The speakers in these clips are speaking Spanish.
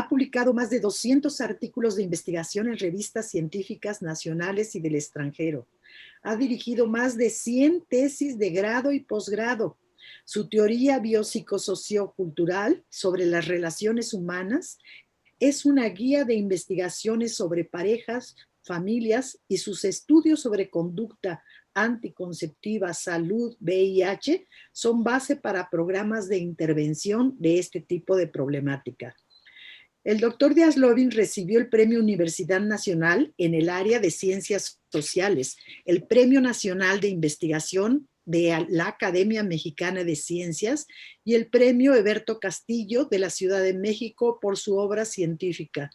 Ha publicado más de 200 artículos de investigación en revistas científicas nacionales y del extranjero. Ha dirigido más de 100 tesis de grado y posgrado. Su teoría biopsicosociocultural sobre las relaciones humanas es una guía de investigaciones sobre parejas, familias y sus estudios sobre conducta anticonceptiva, salud, VIH son base para programas de intervención de este tipo de problemática. El doctor Díaz Lobin recibió el Premio Universidad Nacional en el área de Ciencias Sociales, el Premio Nacional de Investigación de la Academia Mexicana de Ciencias y el Premio Eberto Castillo de la Ciudad de México por su obra científica.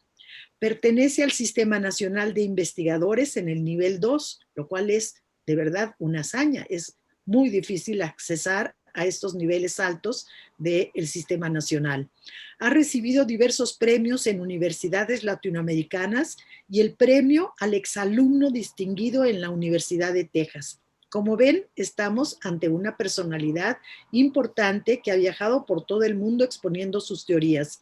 Pertenece al Sistema Nacional de Investigadores en el nivel 2, lo cual es de verdad una hazaña. Es muy difícil accesar a estos niveles altos del sistema nacional. Ha recibido diversos premios en universidades latinoamericanas y el premio al exalumno distinguido en la Universidad de Texas. Como ven, estamos ante una personalidad importante que ha viajado por todo el mundo exponiendo sus teorías.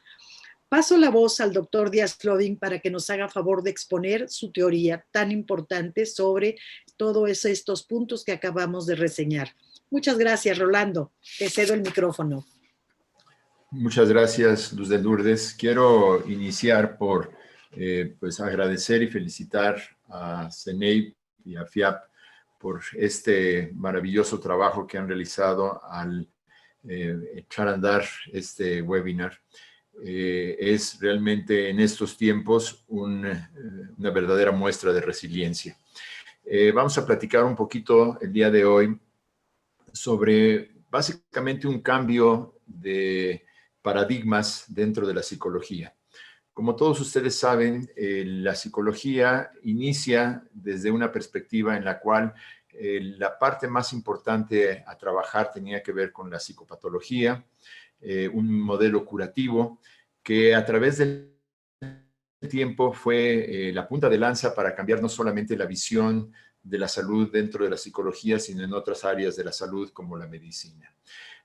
Paso la voz al doctor Díaz Lobin para que nos haga favor de exponer su teoría tan importante sobre todos estos puntos que acabamos de reseñar. Muchas gracias, Rolando. Te cedo el micrófono. Muchas gracias, Luz de Lourdes. Quiero iniciar por pues agradecer y felicitar a CENEIP y a FIAP por este maravilloso trabajo que han realizado al echar a andar este webinar. Es realmente en estos tiempos una verdadera muestra de resiliencia. Vamos a platicar un poquito el día de hoy sobre básicamente un cambio de paradigmas dentro de la psicología. Como todos ustedes saben, la psicología inicia desde una perspectiva en la cual la parte más importante a trabajar tenía que ver con la psicopatología, un modelo curativo que a través del tiempo fue la punta de lanza para cambiar no solamente la visión de la salud dentro de la psicología, sino en otras áreas de la salud como la medicina.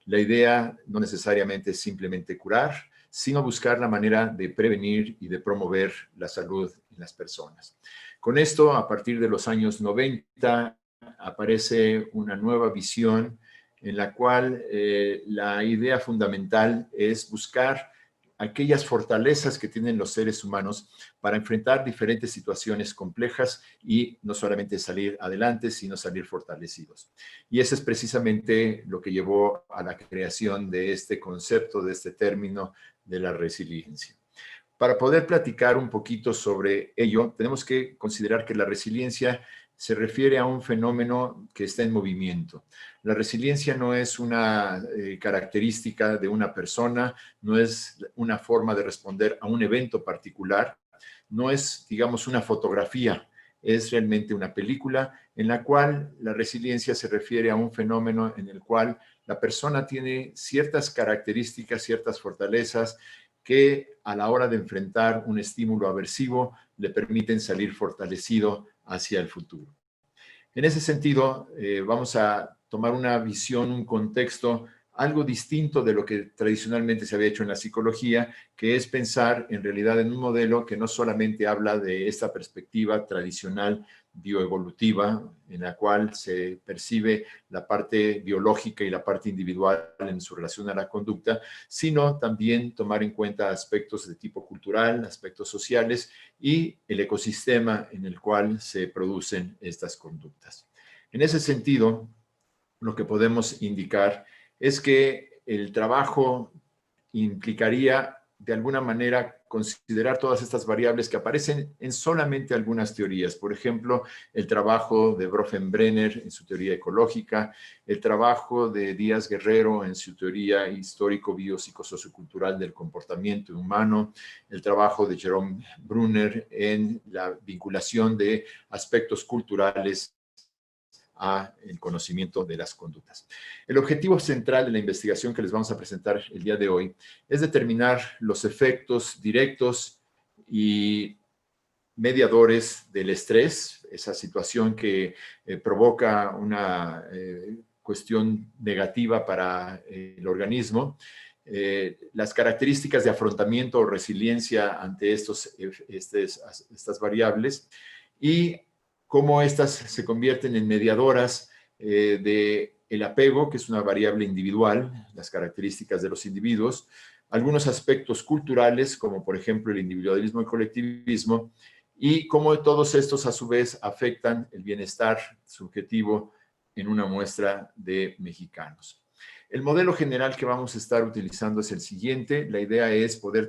La idea no necesariamente es simplemente curar, sino buscar la manera de prevenir y de promover la salud en las personas. Con esto, a partir de los años 90, aparece una nueva visión en la cual la idea fundamental es buscar aquellas fortalezas que tienen los seres humanos para enfrentar diferentes situaciones complejas y no solamente salir adelante, sino salir fortalecidos. Y eso es precisamente lo que llevó a la creación de este concepto, de este término de la resiliencia. Para poder platicar un poquito sobre ello, tenemos que considerar que la resiliencia se refiere a un fenómeno que está en movimiento. La resiliencia no es una característica de una persona, no es una forma de responder a un evento particular, no es, digamos, una fotografía, es realmente una película en la cual la resiliencia se refiere a un fenómeno en el cual la persona tiene ciertas características, ciertas fortalezas que a la hora de enfrentar un estímulo aversivo le permiten salir fortalecido hacia el futuro. En ese sentido, vamos a tomar una visión, un contexto algo distinto de lo que tradicionalmente se había hecho en la psicología, que es pensar en realidad en un modelo que no solamente habla de esta perspectiva tradicional bioevolutiva, en la cual se percibe la parte biológica y la parte individual en su relación a la conducta, sino también tomar en cuenta aspectos de tipo cultural, aspectos sociales y el ecosistema en el cual se producen estas conductas. En ese sentido, lo que podemos indicar es que el trabajo implicaría de alguna manera considerar todas estas variables que aparecen en solamente algunas teorías. Por ejemplo, el trabajo de Bronfenbrenner en su teoría ecológica, el trabajo de Díaz Guerrero en su teoría histórico-biopsicosociocultural del comportamiento humano, el trabajo de Jerome Brunner en la vinculación de aspectos culturales a el conocimiento de las conductas. El objetivo central de la investigación que les vamos a presentar el día de hoy es determinar los efectos directos y mediadores del estrés, esa situación que provoca una cuestión negativa para el organismo, las características de afrontamiento o resiliencia ante estas variables y cómo estas se convierten en mediadoras del apego, que es una variable individual, las características de los individuos, algunos aspectos culturales, como por ejemplo el individualismo y colectivismo, y cómo todos estos a su vez afectan el bienestar subjetivo en una muestra de mexicanos. El modelo general que vamos a estar utilizando es el siguiente. La idea es poder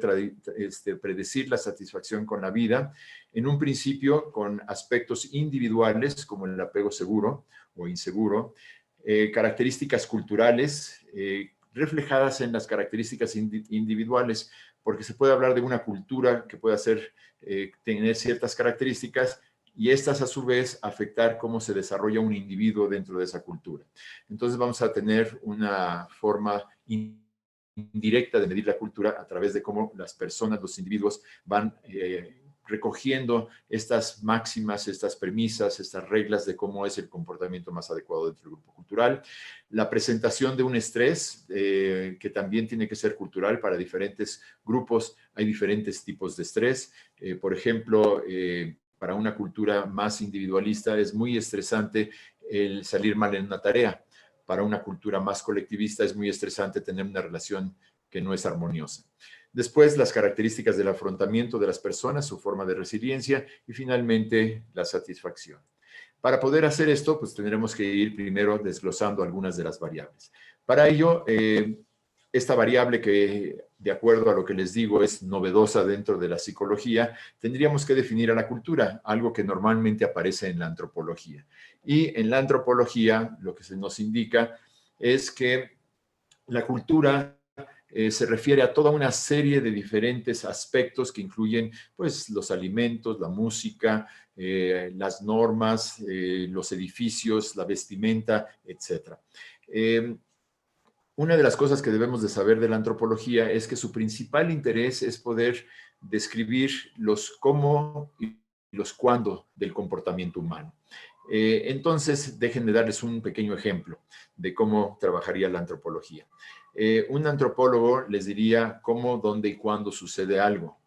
predecir la satisfacción con la vida, en un principio con aspectos individuales como el apego seguro o inseguro, características culturales reflejadas en las características individuales, porque se puede hablar de una cultura que pueda tener ciertas características y estas a su vez afectar cómo se desarrolla un individuo dentro de esa cultura. Entonces vamos a tener una forma indirecta de medir la cultura a través de cómo las personas, los individuos van recogiendo estas máximas, estas premisas, estas reglas de cómo es el comportamiento más adecuado dentro del grupo cultural. La presentación de un estrés, que también tiene que ser cultural para diferentes grupos. Hay diferentes tipos de estrés. Por ejemplo, para una cultura más individualista es muy estresante el salir mal en una tarea. Para una cultura más colectivista es muy estresante tener una relación que no es armoniosa. Después, las características del afrontamiento de las personas, su forma de resiliencia y finalmente la satisfacción. Para poder hacer esto, pues tendremos que ir primero desglosando algunas de las variables. Para ello, esta variable que, de acuerdo a lo que les digo, es novedosa dentro de la psicología, tendríamos que definir a la cultura, algo que normalmente aparece en la antropología. Y en la antropología, lo que se nos indica es que la cultura se refiere a toda una serie de diferentes aspectos que incluyen pues, los alimentos, la música, las normas, los edificios, la vestimenta, etc. Una de las cosas que debemos de saber de la antropología es que su principal interés es poder describir los cómo y los cuándo del comportamiento humano. Entonces, déjenme darles un pequeño ejemplo de cómo trabajaría la antropología. Un antropólogo les diría cómo, dónde y cuándo sucede algo.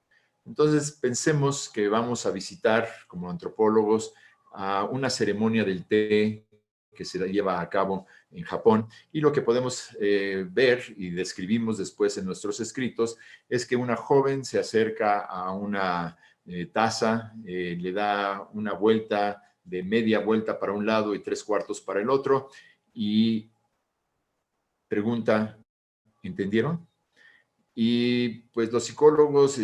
Entonces, pensemos que vamos a visitar, como antropólogos, a una ceremonia del té que se lleva a cabo en Japón, y lo que podemos ver y describimos después en nuestros escritos es que una joven se acerca a una taza, le da una vuelta de media vuelta para un lado y 3/4 para el otro, y pregunta, ¿entendieron? Y pues los psicólogos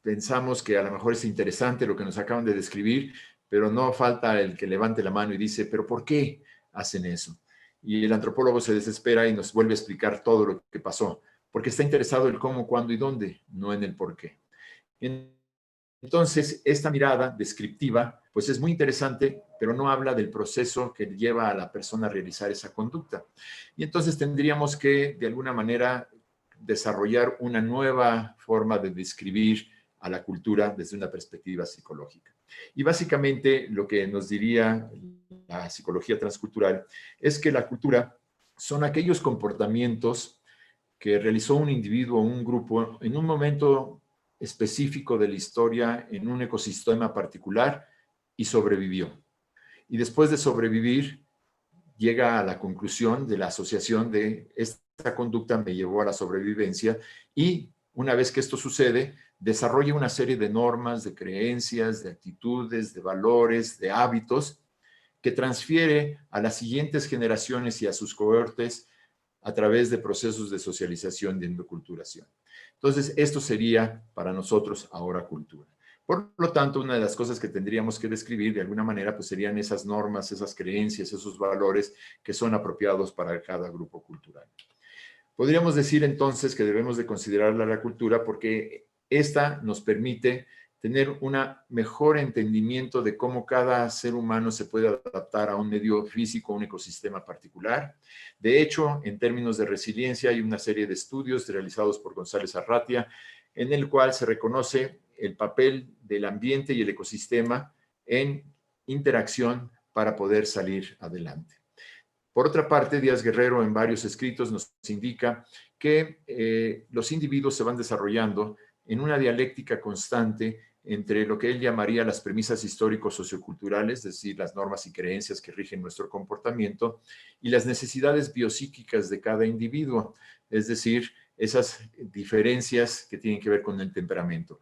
pensamos que a lo mejor es interesante lo que nos acaban de describir, pero no falta el que levante la mano y dice, ¿pero por qué hacen eso? Y el antropólogo se desespera y nos vuelve a explicar todo lo que pasó, porque está interesado en el cómo, cuándo y dónde, no en el por qué. Entonces, esta mirada descriptiva, pues es muy interesante, pero no habla del proceso que lleva a la persona a realizar esa conducta. Y entonces tendríamos que, de alguna manera, desarrollar una nueva forma de describir a la cultura desde una perspectiva psicológica. Y básicamente lo que nos diría la psicología transcultural es que la cultura son aquellos comportamientos que realizó un individuo o un grupo en un momento específico de la historia, en un ecosistema particular, y sobrevivió. Y después de sobrevivir, llega a la conclusión de la asociación de esta conducta me llevó a la sobrevivencia, y una vez que esto sucede, desarrolla una serie de normas, de creencias, de actitudes, de valores, de hábitos, que transfiere a las siguientes generaciones y a sus cohortes a través de procesos de socialización y endoculturación. Entonces, esto sería para nosotros ahora cultura. Por lo tanto, una de las cosas que tendríamos que describir de alguna manera, pues serían esas normas, esas creencias, esos valores que son apropiados para cada grupo cultural. Podríamos decir entonces que debemos de considerarla la cultura porque esta nos permite tener un mejor entendimiento de cómo cada ser humano se puede adaptar a un medio físico, a un ecosistema particular. De hecho, en términos de resiliencia, hay una serie de estudios realizados por González Arratia, en el cual se reconoce el papel del ambiente y el ecosistema en interacción para poder salir adelante. Por otra parte, Díaz Guerrero en varios escritos nos indica que los individuos se van desarrollando en una dialéctica constante entre lo que él llamaría las premisas históricos socioculturales, es decir, las normas y creencias que rigen nuestro comportamiento, y las necesidades biopsíquicas de cada individuo, es decir, esas diferencias que tienen que ver con el temperamento.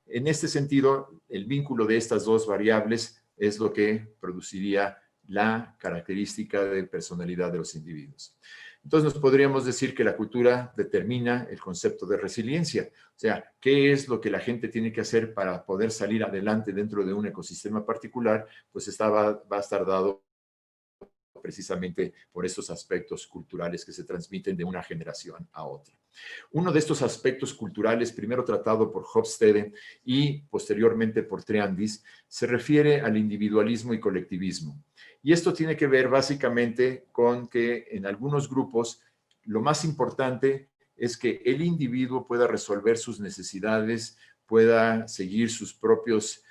En este sentido, el vínculo de estas dos variables es lo que produciría la característica de personalidad de los individuos. Entonces nos podríamos decir que la cultura determina el concepto de resiliencia, o sea, qué es lo que la gente tiene que hacer para poder salir adelante dentro de un ecosistema particular, pues va a estar dado precisamente por estos aspectos culturales que se transmiten de una generación a otra. Uno de estos aspectos culturales, primero tratado por Hofstede y posteriormente por Triandis, se refiere al individualismo y colectivismo. Y esto tiene que ver básicamente con que en algunos grupos lo más importante es que el individuo pueda resolver sus necesidades, pueda seguir sus propios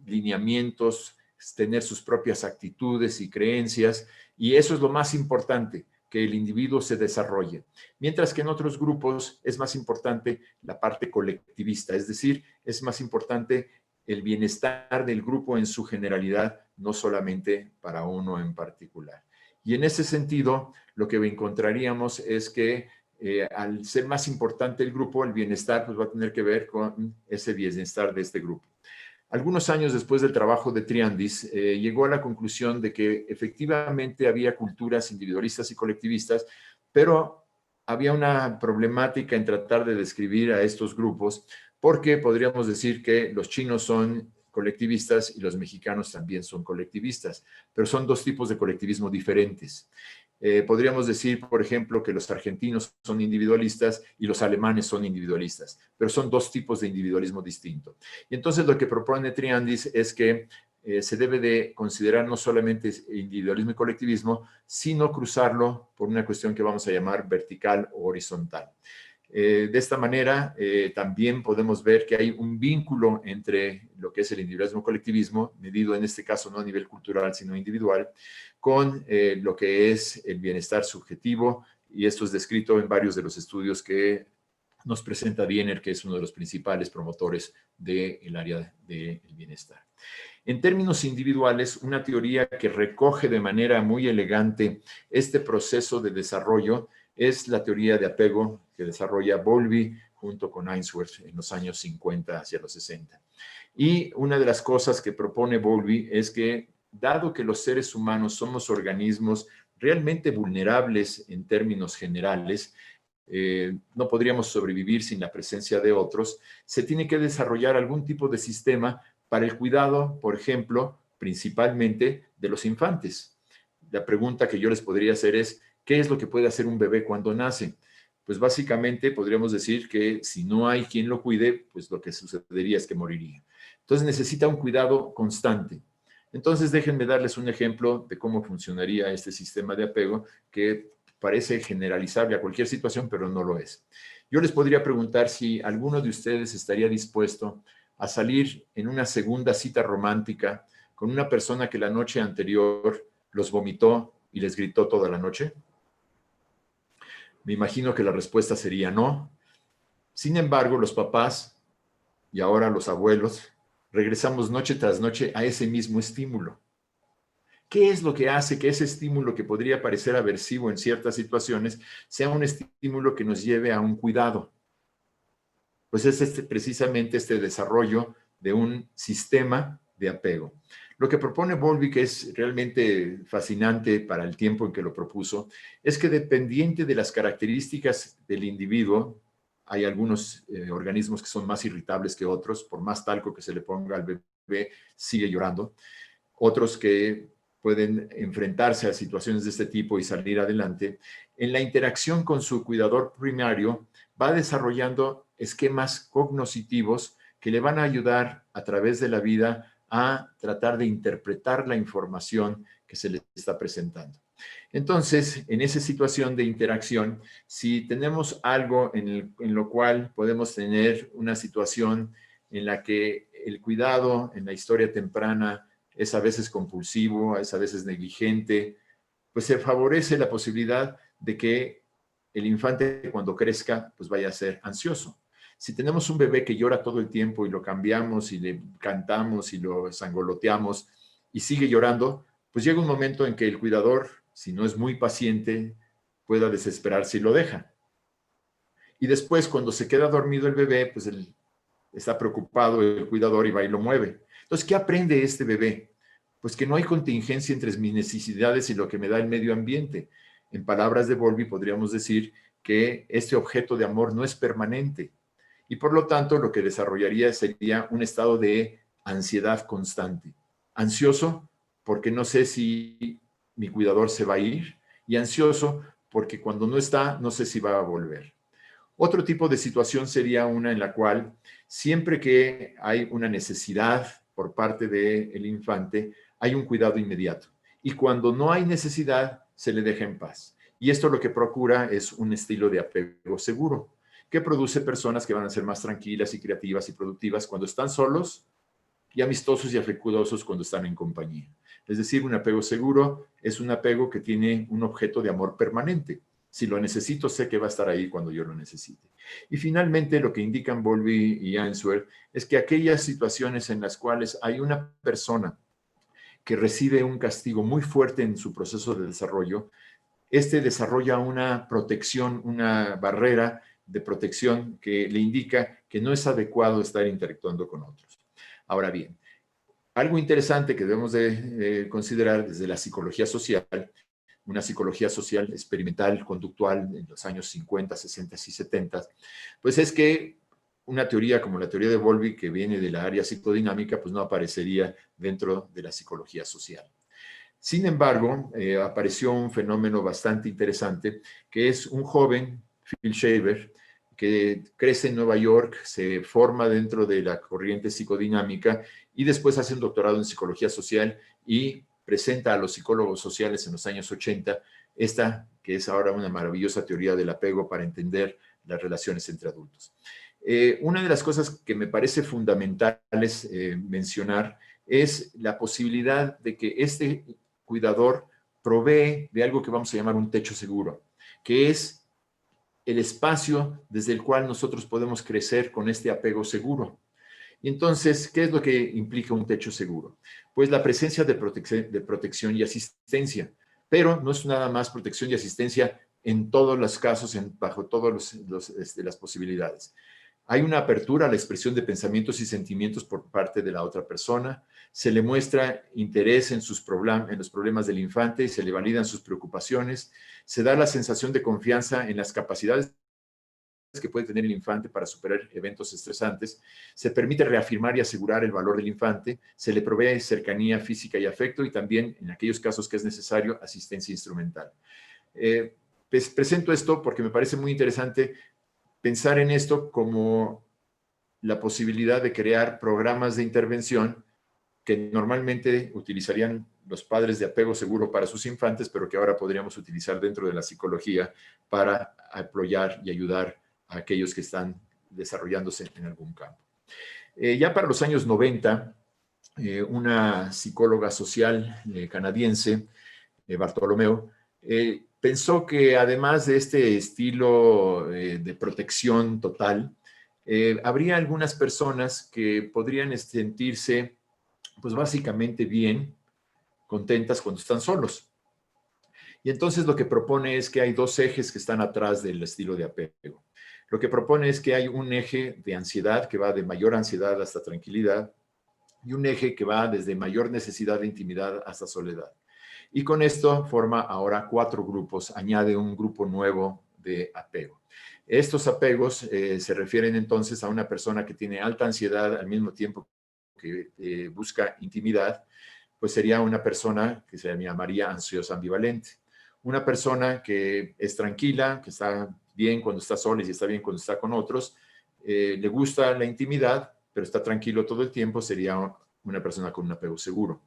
lineamientos, tener sus propias actitudes y creencias, y eso es lo más importante, que el individuo se desarrolle. Mientras que en otros grupos es más importante la parte colectivista, es decir, es más importante el bienestar del grupo en su generalidad, no solamente para uno en particular. Y en ese sentido, lo que encontraríamos es que al ser más importante el grupo, el bienestar pues va a tener que ver con ese bienestar de este grupo. Algunos años después del trabajo de Triandis, llegó a la conclusión de que efectivamente había culturas individualistas y colectivistas, pero había una problemática en tratar de describir a estos grupos, porque podríamos decir que los chinos son colectivistas y los mexicanos también son colectivistas, pero son dos tipos de colectivismo diferentes. Podríamos decir, por ejemplo, que los argentinos son individualistas y los alemanes son individualistas, pero son dos tipos de individualismo distinto. Y entonces lo que propone Triandis es que se debe de considerar no solamente individualismo y colectivismo, sino cruzarlo por una cuestión que vamos a llamar vertical o horizontal. De esta manera, también podemos ver que hay un vínculo entre lo que es el individualismo y colectivismo, medido en este caso no a nivel cultural, sino individual, con lo que es el bienestar subjetivo, y esto es descrito en varios de los estudios que nos presenta Wiener, que es uno de los principales promotores del área del bienestar. En términos individuales, una teoría que recoge de manera muy elegante este proceso de desarrollo es la teoría de apego que desarrolla Bowlby junto con Ainsworth en los años 50 hacia los 60. Y una de las cosas que propone Bowlby es que, dado que los seres humanos somos organismos realmente vulnerables en términos generales, no podríamos sobrevivir sin la presencia de otros, se tiene que desarrollar algún tipo de sistema para el cuidado, por ejemplo, principalmente de los infantes. La pregunta que yo les podría hacer es, ¿qué es lo que puede hacer un bebé cuando nace? Pues básicamente podríamos decir que si no hay quien lo cuide, pues lo que sucedería es que moriría. Entonces necesita un cuidado constante. Entonces déjenme darles un ejemplo de cómo funcionaría este sistema de apego que parece generalizable a cualquier situación, pero no lo es. Yo les podría preguntar si alguno de ustedes estaría dispuesto a salir en una segunda cita romántica con una persona que la noche anterior los vomitó y les gritó toda la noche. Me imagino que la respuesta sería no. Sin embargo, los papás y ahora los abuelos regresamos noche tras noche a ese mismo estímulo. ¿Qué es lo que hace que ese estímulo que podría parecer aversivo en ciertas situaciones sea un estímulo que nos lleve a un cuidado? Pues es precisamente este desarrollo de un sistema de apego. Lo que propone Bowlby, que es realmente fascinante para el tiempo en que lo propuso, es que dependiente de las características del individuo, hay algunos organismos que son más irritables que otros, por más talco que se le ponga al bebé, sigue llorando. Otros que pueden enfrentarse a situaciones de este tipo y salir adelante. En la interacción con su cuidador primario, va desarrollando esquemas cognitivos que le van a ayudar a través de la vida a tratar de interpretar la información que se le está presentando. Entonces, en esa situación de interacción, si tenemos algo en lo cual podemos tener una situación en la que el cuidado en la historia temprana es a veces compulsivo, es a veces negligente, pues se favorece la posibilidad de que el infante cuando crezca pues vaya a ser ansioso. Si tenemos un bebé que llora todo el tiempo y lo cambiamos y le cantamos y lo sangoloteamos y sigue llorando, pues llega un momento en que el cuidador, si no es muy paciente, pueda desesperarse y lo deja. Y después, cuando se queda dormido el bebé, pues está preocupado el cuidador y va y lo mueve. Entonces, ¿qué aprende este bebé? Pues que no hay contingencia entre mis necesidades y lo que me da el medio ambiente. En palabras de Bowlby, podríamos decir que este objeto de amor no es permanente y por lo tanto lo que desarrollaría sería un estado de ansiedad constante. Ansioso porque no sé si mi cuidador se va a ir y ansioso porque cuando no está, no sé si va a volver. Otro tipo de situación sería una en la cual siempre que hay una necesidad por parte del infante, hay un cuidado inmediato. Y cuando no hay necesidad, se le deja en paz. Y esto lo que procura es un estilo de apego seguro, que produce personas que van a ser más tranquilas y creativas y productivas cuando están solos y amistosos y afectuosos cuando están en compañía. Es decir, un apego seguro es un apego que tiene un objeto de amor permanente. Si lo necesito, sé que va a estar ahí cuando yo lo necesite. Y finalmente, lo que indican Bowlby y Ainsworth es que aquellas situaciones en las cuales hay una persona que recibe un castigo muy fuerte en su proceso de desarrollo, este desarrolla una protección, una barrera de protección que le indica que no es adecuado estar interactuando con otros. Ahora bien, algo interesante que debemos de considerar desde la psicología social, una psicología social experimental, conductual, en los años 50, 60 y 70, pues es que una teoría como la teoría de Bowlby, que viene de la área psicodinámica, pues no aparecería dentro de la psicología social. Sin embargo, apareció un fenómeno bastante interesante, que es un joven, Phil Shaver, que crece en Nueva York, se forma dentro de la corriente psicodinámica y después hace un doctorado en psicología social y presenta a los psicólogos sociales en los años 80 esta que es ahora una maravillosa teoría del apego para entender las relaciones entre adultos. Una de las cosas que me parece fundamentales mencionar es la posibilidad de que este cuidador provee de algo que vamos a llamar un techo seguro, que es el espacio desde el cual nosotros podemos crecer con este apego seguro. Y entonces, ¿qué es lo que implica un techo seguro? Pues la presencia de protección y asistencia, pero no es nada más protección y asistencia en todos los casos, bajo todas las posibilidades. Hay una apertura a la expresión de pensamientos y sentimientos por parte de la otra persona, se le muestra interés en los problemas del infante y se le validan sus preocupaciones, se da la sensación de confianza en las capacidades que puede tener el infante para superar eventos estresantes, se permite reafirmar y asegurar el valor del infante, se le provee cercanía física y afecto y también, en aquellos casos que es necesario, asistencia instrumental. Pues presento esto porque me parece muy interesante pensar en esto como la posibilidad de crear programas de intervención que normalmente utilizarían los padres de apego seguro para sus infantes, pero que ahora podríamos utilizar dentro de la psicología para apoyar y ayudar a aquellos que están desarrollándose en algún campo. Ya para los años 90, una psicóloga social canadiense, Bartolomeo, pensó que además de este estilo de protección total, habría algunas personas que podrían sentirse, pues básicamente bien, contentas cuando están solos. Y entonces lo que propone es que hay dos ejes que están atrás del estilo de apego. Lo que propone es que hay un eje de ansiedad que va de mayor ansiedad hasta tranquilidad y un eje que va desde mayor necesidad de intimidad hasta soledad. Y con esto forma ahora 4 grupos, añade un grupo nuevo de apego. Estos apegos se refieren entonces a una persona que tiene alta ansiedad al mismo tiempo que busca intimidad, pues sería una persona que se llamaría ansiosa ambivalente. Una persona que es tranquila, que está bien cuando está sola y está bien cuando está con otros, le gusta la intimidad, pero está tranquilo todo el tiempo, sería una persona con un apego seguro.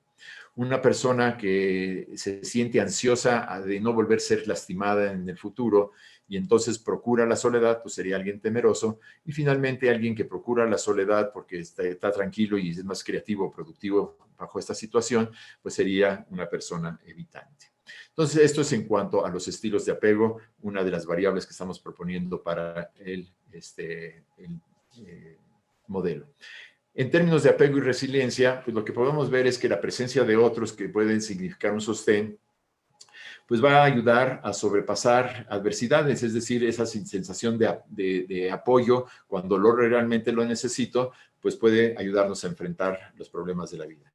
Una persona que se siente ansiosa de no volver a ser lastimada en el futuro y entonces procura la soledad, pues sería alguien temeroso. Y finalmente alguien que procura la soledad porque está tranquilo y es más creativo, productivo bajo esta situación, pues sería una persona evitante. Entonces, esto es en cuanto a los estilos de apego, una de las variables que estamos proponiendo para el modelo. En términos de apego y resiliencia, pues lo que podemos ver es que la presencia de otros que pueden significar un sostén, pues va a ayudar a sobrepasar adversidades, es decir, esa sensación de apoyo cuando realmente lo necesito, pues puede ayudarnos a enfrentar los problemas de la vida.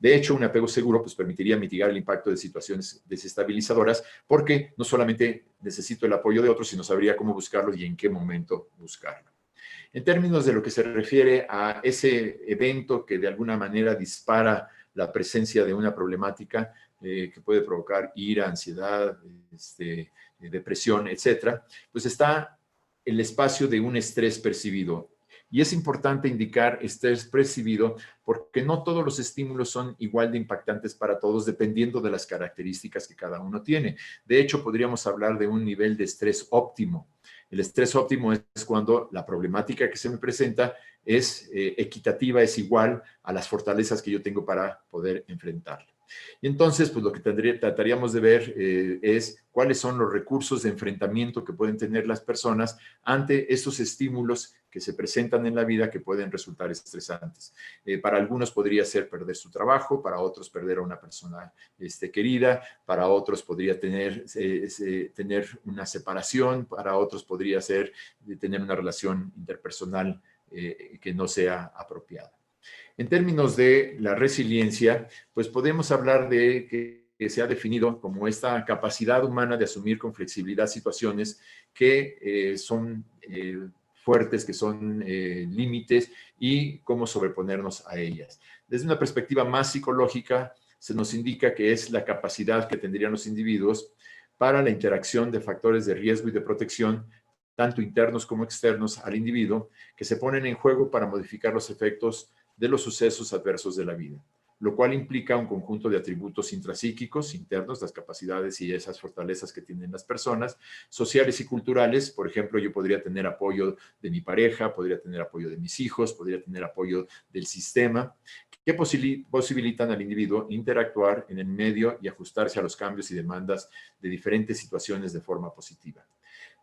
De hecho, un apego seguro pues, permitiría mitigar el impacto de situaciones desestabilizadoras porque no solamente necesito el apoyo de otros, sino sabría cómo buscarlo y en qué momento buscarlo. En términos de lo que se refiere a ese evento que de alguna manera dispara la presencia de una problemática que puede provocar ira, ansiedad, depresión, etcétera, pues está el espacio de un estrés percibido. Y es importante indicar estrés percibido porque no todos los estímulos son igual de impactantes para todos dependiendo de las características que cada uno tiene. De hecho, podríamos hablar de un nivel de estrés óptimo. El estrés óptimo es cuando la problemática que se me presenta es equitativa, es igual a las fortalezas que yo tengo para poder enfrentarla. Y entonces, pues lo que trataríamos de ver es cuáles son los recursos de enfrentamiento que pueden tener las personas ante estos estímulos que se presentan en la vida que pueden resultar estresantes. Para algunos podría ser perder su trabajo, para otros perder a una persona querida, para otros podría tener una separación, para otros podría ser tener una relación interpersonal que no sea apropiada. En términos de la resiliencia, pues podemos hablar de que se ha definido como esta capacidad humana de asumir con flexibilidad situaciones que son fuertes, que son límites y cómo sobreponernos a ellas. Desde una perspectiva más psicológica, se nos indica que es la capacidad que tendrían los individuos para la interacción de factores de riesgo y de protección, tanto internos como externos al individuo, que se ponen en juego para modificar los efectos de los sucesos adversos de la vida, lo cual implica un conjunto de atributos intrapsíquicos, internos, las capacidades y esas fortalezas que tienen las personas, sociales y culturales. Por ejemplo, yo podría tener apoyo de mi pareja, podría tener apoyo de mis hijos, podría tener apoyo del sistema, que posibilitan al individuo interactuar en el medio y ajustarse a los cambios y demandas de diferentes situaciones de forma positiva.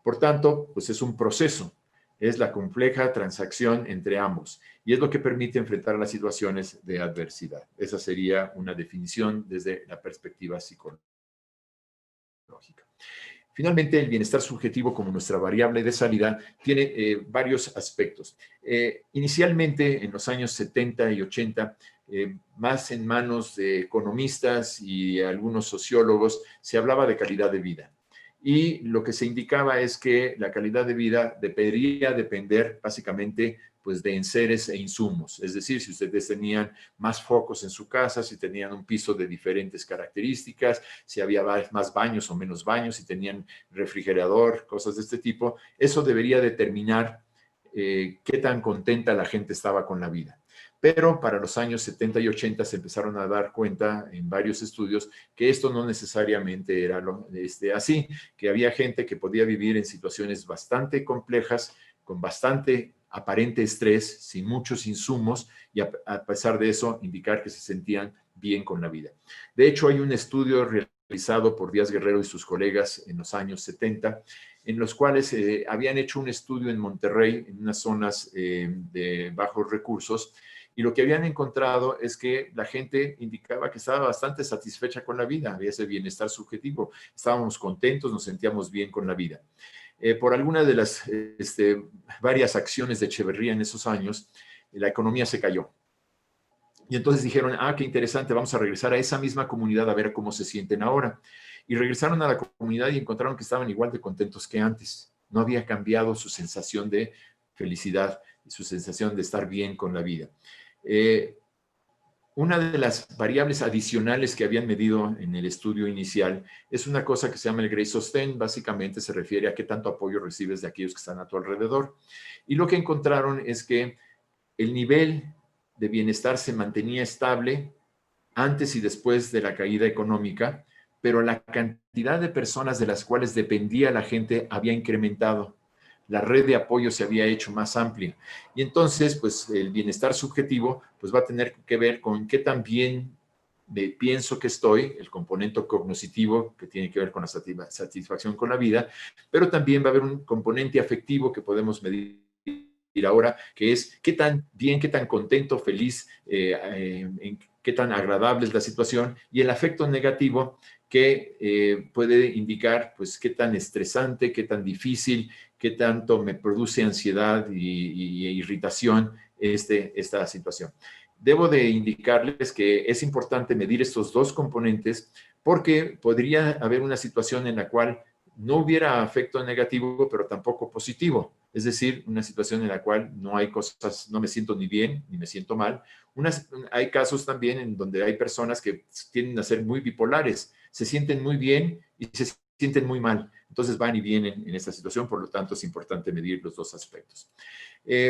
Por tanto, pues es un proceso, es la compleja transacción entre ambos y es lo que permite enfrentar las situaciones de adversidad. Esa sería una definición desde la perspectiva psicológica. Finalmente, el bienestar subjetivo como nuestra variable de salida tiene varios aspectos. Inicialmente, en los años 70 y 80, más en manos de economistas y algunos sociólogos, se hablaba de calidad de vida. Y lo que se indicaba es que la calidad de vida debería depender básicamente pues, de enseres e insumos. Es decir, si ustedes tenían más focos en su casa, si tenían un piso de diferentes características, si había más baños o menos baños, si tenían refrigerador, cosas de este tipo, eso debería determinar qué tan contenta la gente estaba con la vida. Pero para los años 70 y 80 se empezaron a dar cuenta en varios estudios que esto no necesariamente era así, que había gente que podía vivir en situaciones bastante complejas, con bastante aparente estrés, sin muchos insumos, y a pesar de eso indicar que se sentían bien con la vida. De hecho, hay un estudio realizado por Díaz Guerrero y sus colegas en los años 70, en los cuales habían hecho un estudio en Monterrey, en unas zonas de bajos recursos, y lo que habían encontrado es que la gente indicaba que estaba bastante satisfecha con la vida, había ese bienestar subjetivo, estábamos contentos, nos sentíamos bien con la vida. Por alguna de las varias acciones de Echeverría en esos años, la economía se cayó. Y entonces dijeron, qué interesante, vamos a regresar a esa misma comunidad a ver cómo se sienten ahora. Y regresaron a la comunidad y encontraron que estaban igual de contentos que antes. No había cambiado su sensación de felicidad, su sensación de estar bien con la vida. Una de las variables adicionales que habían medido en el estudio inicial es una cosa que se llama el Gray Sustain. Básicamente se refiere a qué tanto apoyo recibes de aquellos que están a tu alrededor. Y lo que encontraron es que el nivel de bienestar se mantenía estable antes y después de la caída económica, pero la cantidad de personas de las cuales dependía la gente había incrementado. La red de apoyo se había hecho más amplia. Y entonces, pues, el bienestar subjetivo, pues, va a tener que ver con qué tan bien de pienso que estoy, el componente cognitivo que tiene que ver con la satisfacción con la vida, pero también va a haber un componente afectivo que podemos medir ahora, que es qué tan bien, qué tan contento, feliz, qué tan agradable es la situación, y el afecto negativo que puede indicar pues qué tan estresante, qué tan difícil, qué tanto me produce ansiedad y irritación esta situación. Debo de indicarles que es importante medir estos dos componentes porque podría haber una situación en la cual no hubiera afecto negativo, pero tampoco positivo. Es decir, una situación en la cual no hay cosas, no me siento ni bien ni me siento mal. Hay casos también en donde hay personas que tienden a ser muy bipolares, se sienten muy bien y se sienten muy mal. Entonces van y vienen en esta situación, por lo tanto es importante medir los dos aspectos.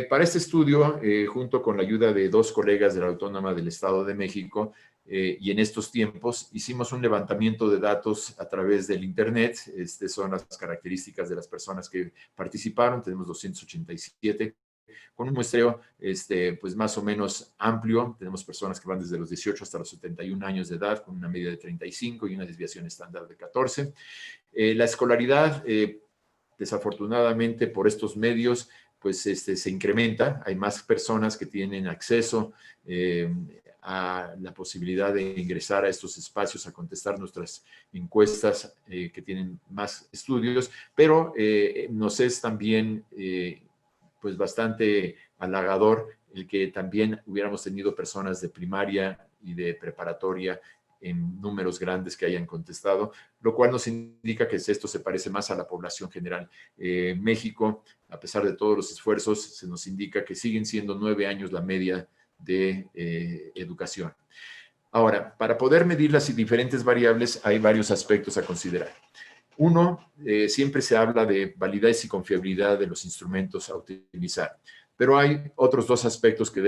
Para este estudio, junto con la ayuda de dos colegas de la Autónoma del Estado de México, y en estos tiempos hicimos un levantamiento de datos a través del Internet. Estas son las características de las personas que participaron. Tenemos 287 con un muestreo pues más o menos amplio. Tenemos personas que van desde los 18 hasta los 71 años de edad, con una media de 35 y una desviación estándar de 14. La escolaridad, desafortunadamente por estos medios, pues se incrementa. Hay más personas que tienen acceso a la posibilidad de ingresar a estos espacios, a contestar nuestras encuestas que tienen más estudios, pero nos es también pues bastante halagador el que también hubiéramos tenido personas de primaria y de preparatoria en números grandes que hayan contestado, lo cual nos indica que esto se parece más a la población general. México, a pesar de todos los esfuerzos, se nos indica que siguen siendo 9 años la media de educación. Ahora, para poder medir las diferentes variables, hay varios aspectos a considerar. Uno, siempre se habla de validez y confiabilidad de los instrumentos a utilizar, pero hay otros dos aspectos que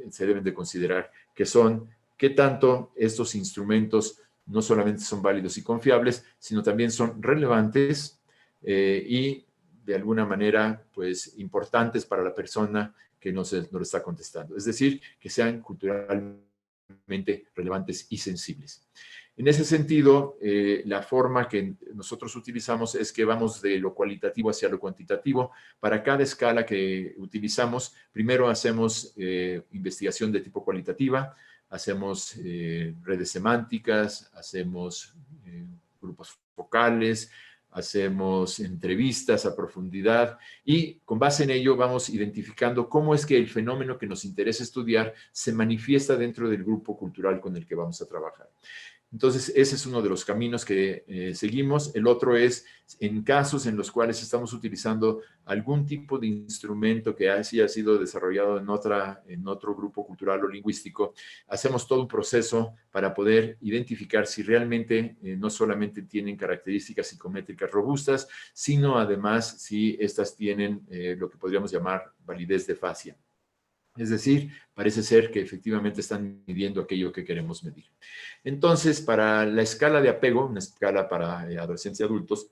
se deben de considerar, que son qué tanto estos instrumentos no solamente son válidos y confiables, sino también son relevantes y de alguna manera, pues, importantes para la persona que nos lo está contestando. Es decir, que sean culturalmente relevantes y sensibles. En ese sentido, la forma que nosotros utilizamos es que vamos de lo cualitativo hacia lo cuantitativo. Para cada escala que utilizamos, primero hacemos investigación de tipo cualitativa, hacemos redes semánticas, hacemos grupos focales, hacemos entrevistas a profundidad y con base en ello vamos identificando cómo es que el fenómeno que nos interesa estudiar se manifiesta dentro del grupo cultural con el que vamos a trabajar. Entonces, ese es uno de los caminos que seguimos. El otro es en casos en los cuales estamos utilizando algún tipo de instrumento que haya sido desarrollado en otro grupo cultural o lingüístico, hacemos todo un proceso para poder identificar si realmente no solamente tienen características psicométricas robustas, sino además si estas tienen lo que podríamos llamar validez de fascia. Es decir, parece ser que efectivamente están midiendo aquello que queremos medir. Entonces, para la escala de apego, una escala para adolescentes y adultos,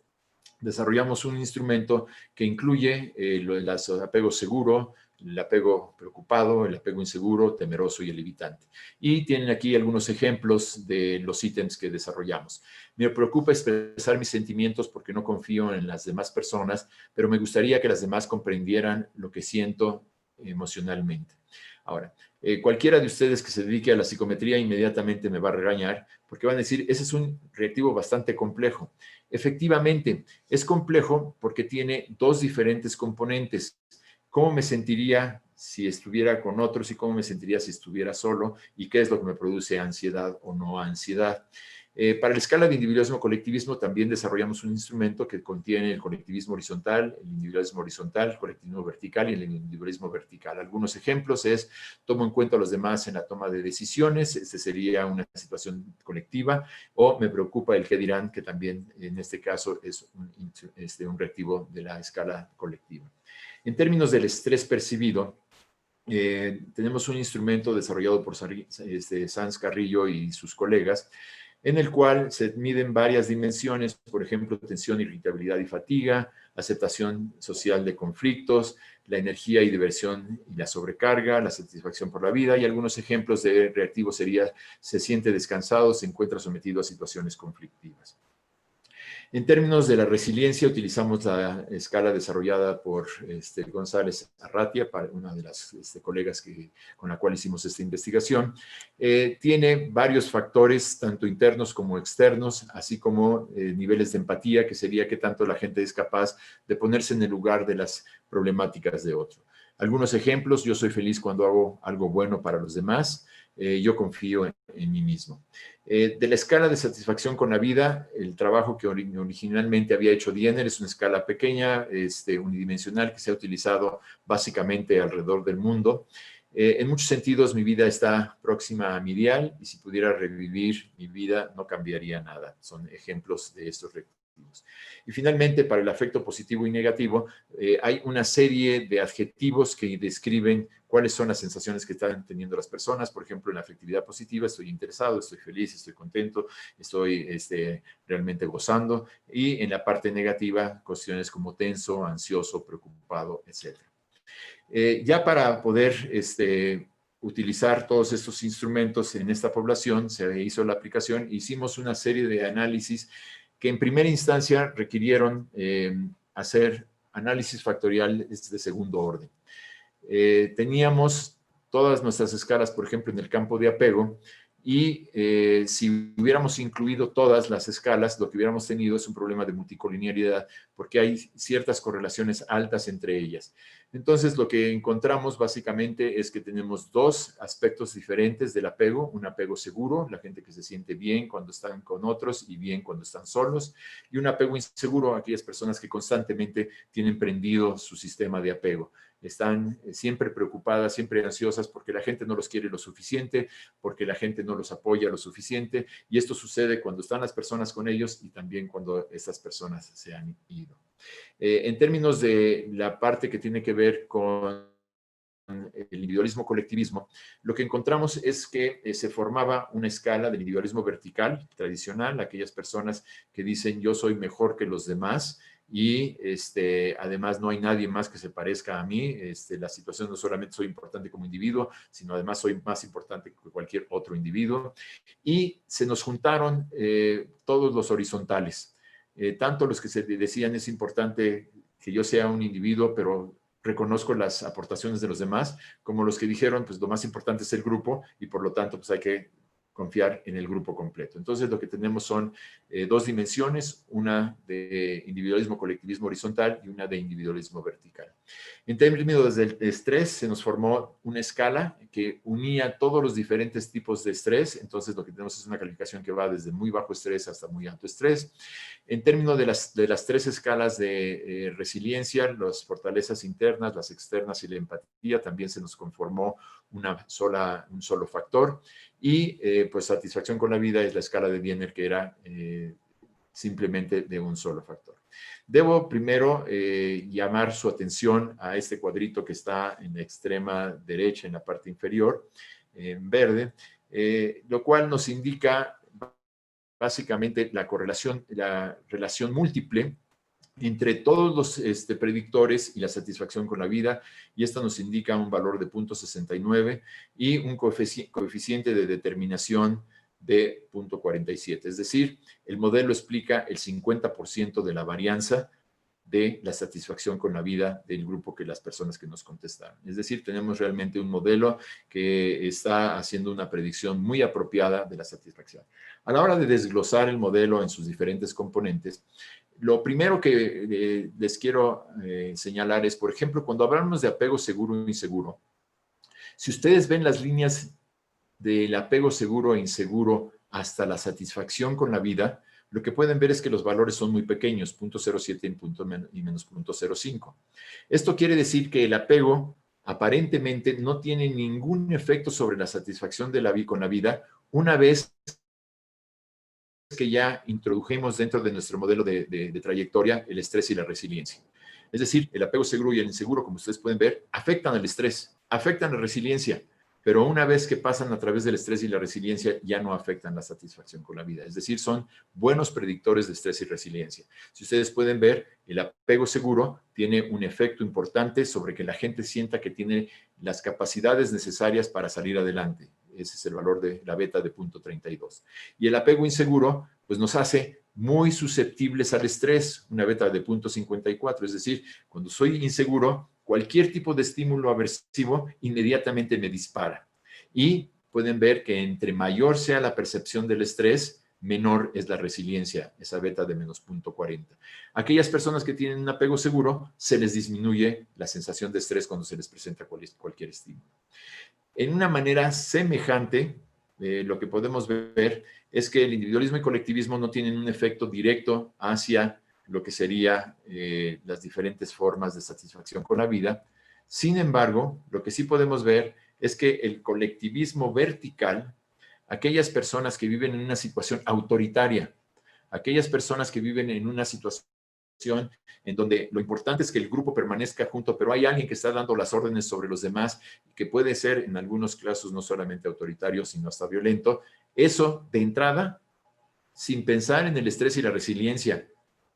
desarrollamos un instrumento que incluye el apego seguro, el apego preocupado, el apego inseguro, temeroso y el evitante. Y tienen aquí algunos ejemplos de los ítems que desarrollamos. Me preocupa expresar mis sentimientos porque no confío en las demás personas, pero me gustaría que las demás comprendieran lo que siento emocionalmente. Ahora, cualquiera de ustedes que se dedique a la psicometría inmediatamente me va a regañar porque van a decir, ese es un reactivo bastante complejo. Efectivamente, es complejo porque tiene dos diferentes componentes. ¿Cómo me sentiría si estuviera con otros y cómo me sentiría si estuviera solo? ¿Y qué es lo que me produce ansiedad o no ansiedad? Para la escala de individualismo-colectivismo también desarrollamos un instrumento que contiene el colectivismo horizontal, el individualismo horizontal, el colectivismo vertical y el individualismo vertical. Algunos ejemplos es, tomo en cuenta a los demás en la toma de decisiones, este sería una situación colectiva, o me preocupa el qué dirán, que también en este caso es un reactivo de la escala colectiva. En términos del estrés percibido, tenemos un instrumento desarrollado por Sanz Carrillo y sus colegas, en el cual se miden varias dimensiones, por ejemplo, tensión, irritabilidad y fatiga, aceptación social de conflictos, la energía y diversión y la sobrecarga, la satisfacción por la vida, y algunos ejemplos de reactivos sería: se siente descansado, se encuentra sometido a situaciones conflictivas. En términos de la resiliencia, utilizamos la escala desarrollada por González Arratia, una de las colegas con la cual hicimos esta investigación. Tiene varios factores, tanto internos como externos, así como niveles de empatía, que sería qué tanto la gente es capaz de ponerse en el lugar de las problemáticas de otro. Algunos ejemplos: yo soy feliz cuando hago algo bueno para los demás. Yo confío en mí mismo. De la escala de satisfacción con la vida, el trabajo que originalmente había hecho Diener es una escala pequeña, unidimensional, que se ha utilizado básicamente alrededor del mundo. En muchos sentidos, mi vida está próxima a mi ideal, y si pudiera revivir mi vida, no cambiaría nada. Son ejemplos de estos reactivos. Y finalmente, para el afecto positivo y negativo, hay una serie de adjetivos que describen cuáles son las sensaciones que están teniendo las personas. Por ejemplo, en la afectividad positiva: estoy interesado, estoy feliz, estoy contento, estoy realmente gozando. Y en la parte negativa, cuestiones como tenso, ansioso, preocupado, etc. Ya para poder utilizar todos estos instrumentos en esta población, se hizo la aplicación. Hicimos una serie de análisis que en primera instancia requirieron hacer análisis factoriales de segundo orden. Teníamos todas nuestras escalas, por ejemplo, en el campo de apego, y si hubiéramos incluido todas las escalas, lo que hubiéramos tenido es un problema de multicolinearidad, porque hay ciertas correlaciones altas entre ellas. Entonces, lo que encontramos básicamente es que tenemos dos aspectos diferentes del apego: un apego seguro, la gente que se siente bien cuando están con otros y bien cuando están solos, y un apego inseguro, aquellas personas que constantemente tienen prendido su sistema de apego. Están siempre preocupadas, siempre ansiosas, porque la gente no los quiere lo suficiente, porque la gente no los apoya lo suficiente, y esto sucede cuando están las personas con ellos y también cuando estas personas se han ido. En términos de la parte que tiene que ver con el individualismo-colectivismo, lo que encontramos es que se formaba una escala del individualismo vertical tradicional: aquellas personas que dicen yo soy mejor que los demás, y además no hay nadie más que se parezca a mí. La situación: no solamente soy importante como individuo, sino además soy más importante que cualquier otro individuo. Y se nos juntaron todos los horizontales, tanto los que se decían es importante que yo sea un individuo, pero reconozco las aportaciones de los demás, como los que dijeron, pues lo más importante es el grupo, y por lo tanto, pues hay que confiar en el grupo completo. Entonces, lo que tenemos son dos dimensiones: una de individualismo, colectivismo horizontal, y una de individualismo vertical. En términos del estrés, se nos formó una escala que unía todos los diferentes tipos de estrés. Entonces, lo que tenemos es una calificación que va desde muy bajo estrés hasta muy alto estrés. En términos de las tres escalas de resiliencia, las fortalezas internas, las externas y la empatía, también se nos conformó un solo factor. Y pues satisfacción con la vida es la escala de Diener, que era simplemente de un solo factor. Debo primero llamar su atención a este cuadrito que está en la extrema derecha, en la parte inferior, en verde, lo cual nos indica básicamente la relación múltiple entre todos los predictores y la satisfacción con la vida, y esta nos indica un valor de 0.69 y un coeficiente de determinación de 0.47. Es decir, el modelo explica el 50% de la varianza de la satisfacción con la vida del grupo que las personas que nos contestaron. Es decir, tenemos realmente un modelo que está haciendo una predicción muy apropiada de la satisfacción. A la hora de desglosar el modelo en sus diferentes componentes, lo primero que les quiero señalar es, por ejemplo, cuando hablamos de apego seguro e inseguro, si ustedes ven las líneas del apego seguro e inseguro hasta la satisfacción con la vida, lo que pueden ver es que los valores son muy pequeños, 0.07 y menos 0.05. Esto quiere decir que el apego aparentemente no tiene ningún efecto sobre la satisfacción de con la vida, una vez que ya introdujimos dentro de nuestro modelo de trayectoria el estrés y la resiliencia. Es decir, el apego seguro y el inseguro, como ustedes pueden ver, afectan al estrés, afectan la resiliencia. pero una vez que pasan a través del estrés y la resiliencia, ya no afectan la satisfacción con la vida. Es decir, son buenos predictores de estrés y resiliencia. Si ustedes pueden ver, el apego seguro tiene un efecto importante sobre que la gente sienta que tiene las capacidades necesarias para salir adelante. Ese es el valor de la beta de 0.32. Y el apego inseguro, pues nos hace muy susceptibles al estrés, una beta de 0.54. Es decir, cuando soy inseguro, cualquier tipo de estímulo aversivo inmediatamente me dispara. Y pueden ver que entre mayor sea la percepción del estrés, menor es la resiliencia, esa beta de menos 0.40. Aquellas personas que tienen un apego seguro, se les disminuye la sensación de estrés cuando se les presenta cualquier estímulo. En una manera semejante, lo que podemos ver es que el individualismo y colectivismo no tienen un efecto directo hacia lo que sería las diferentes formas de satisfacción con la vida. Sin embargo, lo que sí podemos ver es que el colectivismo vertical, aquellas personas que viven en una situación autoritaria, aquellas personas que viven en una situación en donde lo importante es que el grupo permanezca junto, pero hay alguien que está dando las órdenes sobre los demás, que puede ser en algunos casos no solamente autoritario, sino hasta violento. Eso, de entrada, sin pensar en el estrés y la resiliencia,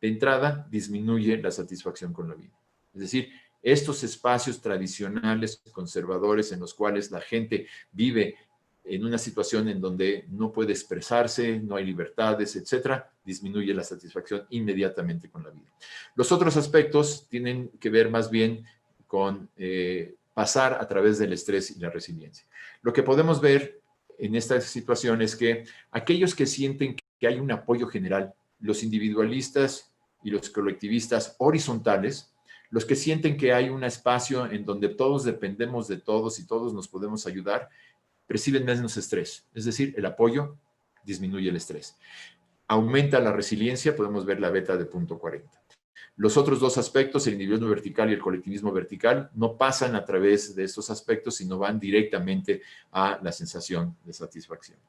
de entrada disminuye la satisfacción con la vida. Es decir, estos espacios tradicionales, conservadores, en los cuales la gente vive en una situación en donde no puede expresarse, no hay libertades, etcétera, disminuye la satisfacción inmediatamente con la vida. Los otros aspectos tienen que ver más bien con pasar a través del estrés y la resiliencia. Lo que podemos ver en esta situación es que aquellos que sienten que hay un apoyo general, los individualistas y los colectivistas horizontales, los que sienten que hay un espacio en donde todos dependemos de todos y todos nos podemos ayudar, perciben menos estrés. Es decir, el apoyo disminuye el estrés. Aumenta la resiliencia, podemos ver la beta de 0.40. Los otros dos aspectos, el individualismo vertical y el colectivismo vertical, no pasan a través de estos aspectos, sino van directamente a la sensación de satisfacción.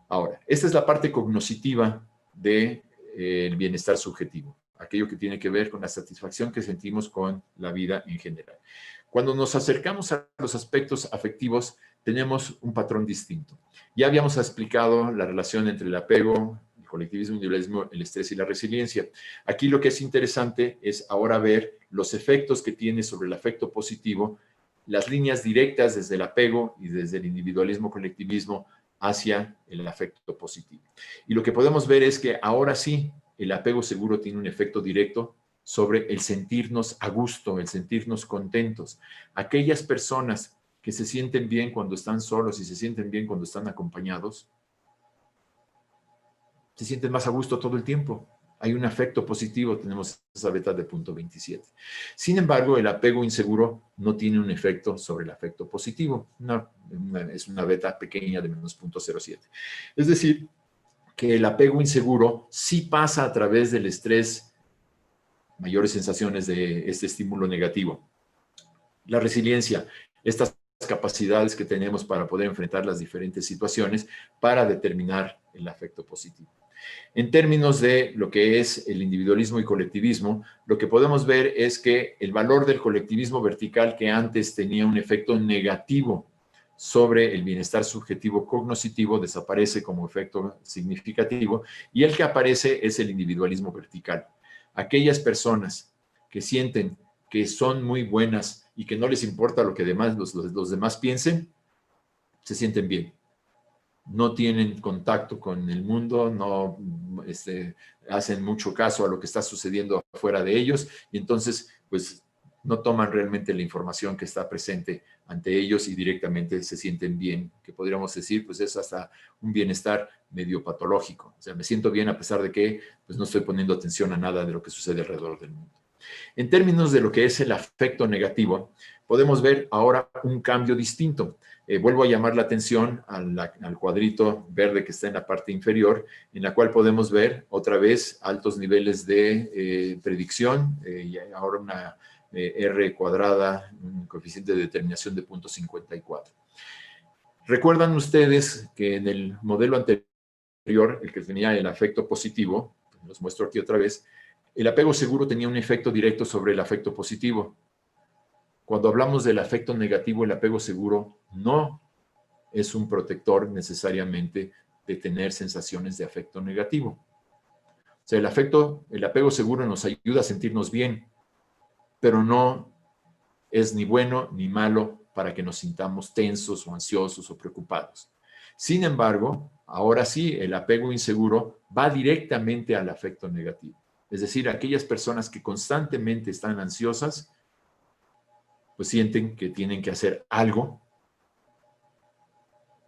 Ahora, esta es la parte cognoscitiva del bienestar subjetivo, aquello que tiene que ver con la satisfacción que sentimos con la vida en general. Cuando nos acercamos a los aspectos afectivos, tenemos un patrón distinto. Ya habíamos explicado la relación entre el apego, el colectivismo, el individualismo, el estrés y la resiliencia. Aquí lo que es interesante es ahora ver los efectos que tiene sobre el afecto positivo, las líneas directas desde el apego y desde el individualismo, colectivismo, hacia el afecto positivo. Y lo que podemos ver es que ahora sí, el apego seguro tiene un efecto directo sobre el sentirnos a gusto, el sentirnos contentos. Aquellas personas que se sienten bien cuando están solos y se sienten bien cuando están acompañados, se sienten más a gusto todo el tiempo. Hay un afecto positivo, tenemos esa beta de 0.27. Sin embargo, el apego inseguro no tiene un efecto sobre el afecto positivo. Es una beta pequeña de menos 0.07. Es decir, que el apego inseguro sí pasa a través del estrés, mayores sensaciones de este estímulo negativo. La resiliencia, estas capacidades que tenemos para poder enfrentar las diferentes situaciones para determinar el afecto positivo. En términos de lo que es el individualismo y colectivismo, lo que podemos ver es que el valor del colectivismo vertical, que antes tenía un efecto negativo sobre el bienestar subjetivo cognoscitivo, desaparece como efecto significativo, y el que aparece es el individualismo vertical. Aquellas personas que sienten que son muy buenas y que no les importa lo que los demás piensen, se sienten bien. No tienen contacto con el mundo, no hacen mucho caso a lo que está sucediendo afuera de ellos, y entonces pues no toman realmente la información que está presente ante ellos y directamente se sienten bien, que podríamos decir pues es hasta un bienestar medio patológico. O sea, me siento bien a pesar de que pues no estoy poniendo atención a nada de lo que sucede alrededor del mundo. En términos de lo que es el afecto negativo, podemos ver ahora un cambio distinto. Vuelvo a llamar la atención al cuadrito verde que está en la parte inferior, en la cual podemos ver otra vez altos niveles de predicción, y ahora una R cuadrada, un coeficiente de determinación de 0.54. ¿Recuerdan ustedes que en el modelo anterior, el que tenía el afecto positivo, los muestro aquí otra vez, el apego seguro tenía un efecto directo sobre el afecto positivo? Cuando hablamos del afecto negativo, el apego seguro no es un protector necesariamente de tener sensaciones de afecto negativo. O sea, el apego seguro nos ayuda a sentirnos bien, pero no es ni bueno ni malo para que nos sintamos tensos o ansiosos o preocupados. Sin embargo, ahora sí, el apego inseguro va directamente al afecto negativo. Es decir, aquellas personas que constantemente están ansiosas, pues sienten que tienen que hacer algo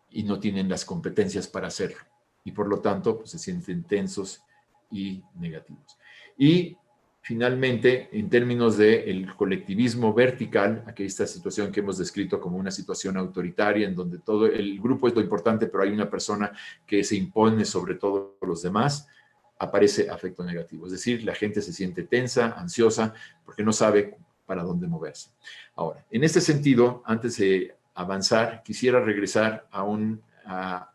y no tienen las competencias para hacerlo. Y por lo tanto, pues se sienten tensos y negativos. Y finalmente, en términos del colectivismo vertical, aquí esta situación que hemos descrito como una situación autoritaria, en donde todo el grupo es lo importante, pero hay una persona que se impone sobre todos los demás, aparece afecto negativo. Es decir, la gente se siente tensa, ansiosa, porque no sabe para dónde moverse. Ahora, en este sentido, antes de avanzar, quisiera regresar a una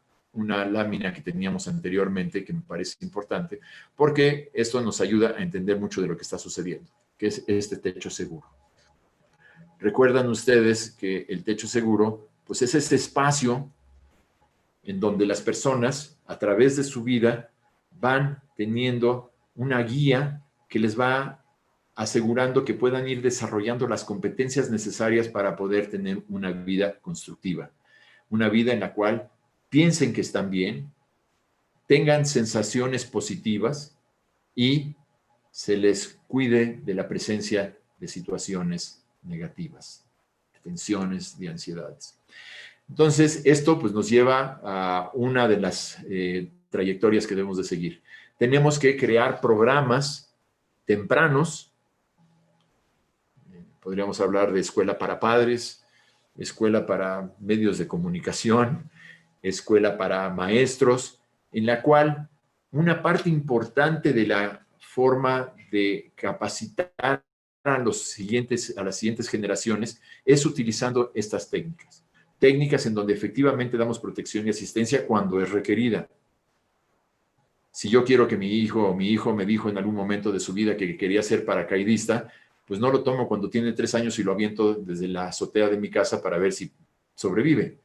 lámina que teníamos anteriormente, que me parece importante, porque esto nos ayuda a entender mucho de lo que está sucediendo, que es este techo seguro. Recuerdan ustedes que el techo seguro, pues es ese espacio en donde las personas, a través de su vida, van teniendo una guía que les va asegurando que puedan ir desarrollando las competencias necesarias para poder tener una vida constructiva, una vida en la cual piensen que están bien, tengan sensaciones positivas y se les cuide de la presencia de situaciones negativas, de tensiones, de ansiedades. Entonces, esto pues, nos lleva a una de las trayectorias que debemos de seguir. Tenemos que crear programas tempranos. Podríamos hablar de escuela para padres, escuela para medios de comunicación, escuela para maestros, en la cual una parte importante de la forma de capacitar a las siguientes generaciones es utilizando estas técnicas. Técnicas en donde efectivamente damos protección y asistencia cuando es requerida. Si yo quiero que mi hijo me dijo en algún momento de su vida que quería ser paracaidista, pues no lo tomo cuando tiene 3 años y lo aviento desde la azotea de mi casa para ver si sobrevive.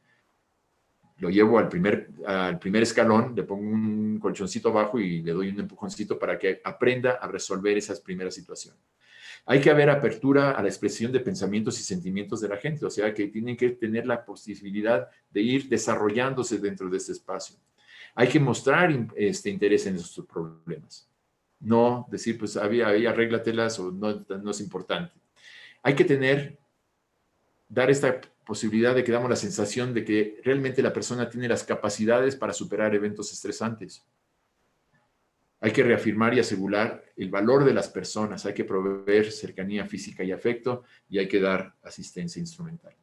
Lo llevo al primer escalón, le pongo un colchoncito abajo y le doy un empujoncito para que aprenda a resolver esas primeras situaciones. Hay que haber apertura a la expresión de pensamientos y sentimientos de la gente, o sea que tienen que tener la posibilidad de ir desarrollándose dentro de este espacio. Hay que mostrar interés en esos problemas. No decir, pues, arréglatelas o no es importante. Hay que dar esta posibilidad de que damos la sensación de que realmente la persona tiene las capacidades para superar eventos estresantes. Hay que reafirmar y asegurar el valor de las personas, hay que proveer cercanía física y afecto y hay que dar asistencia instrumental.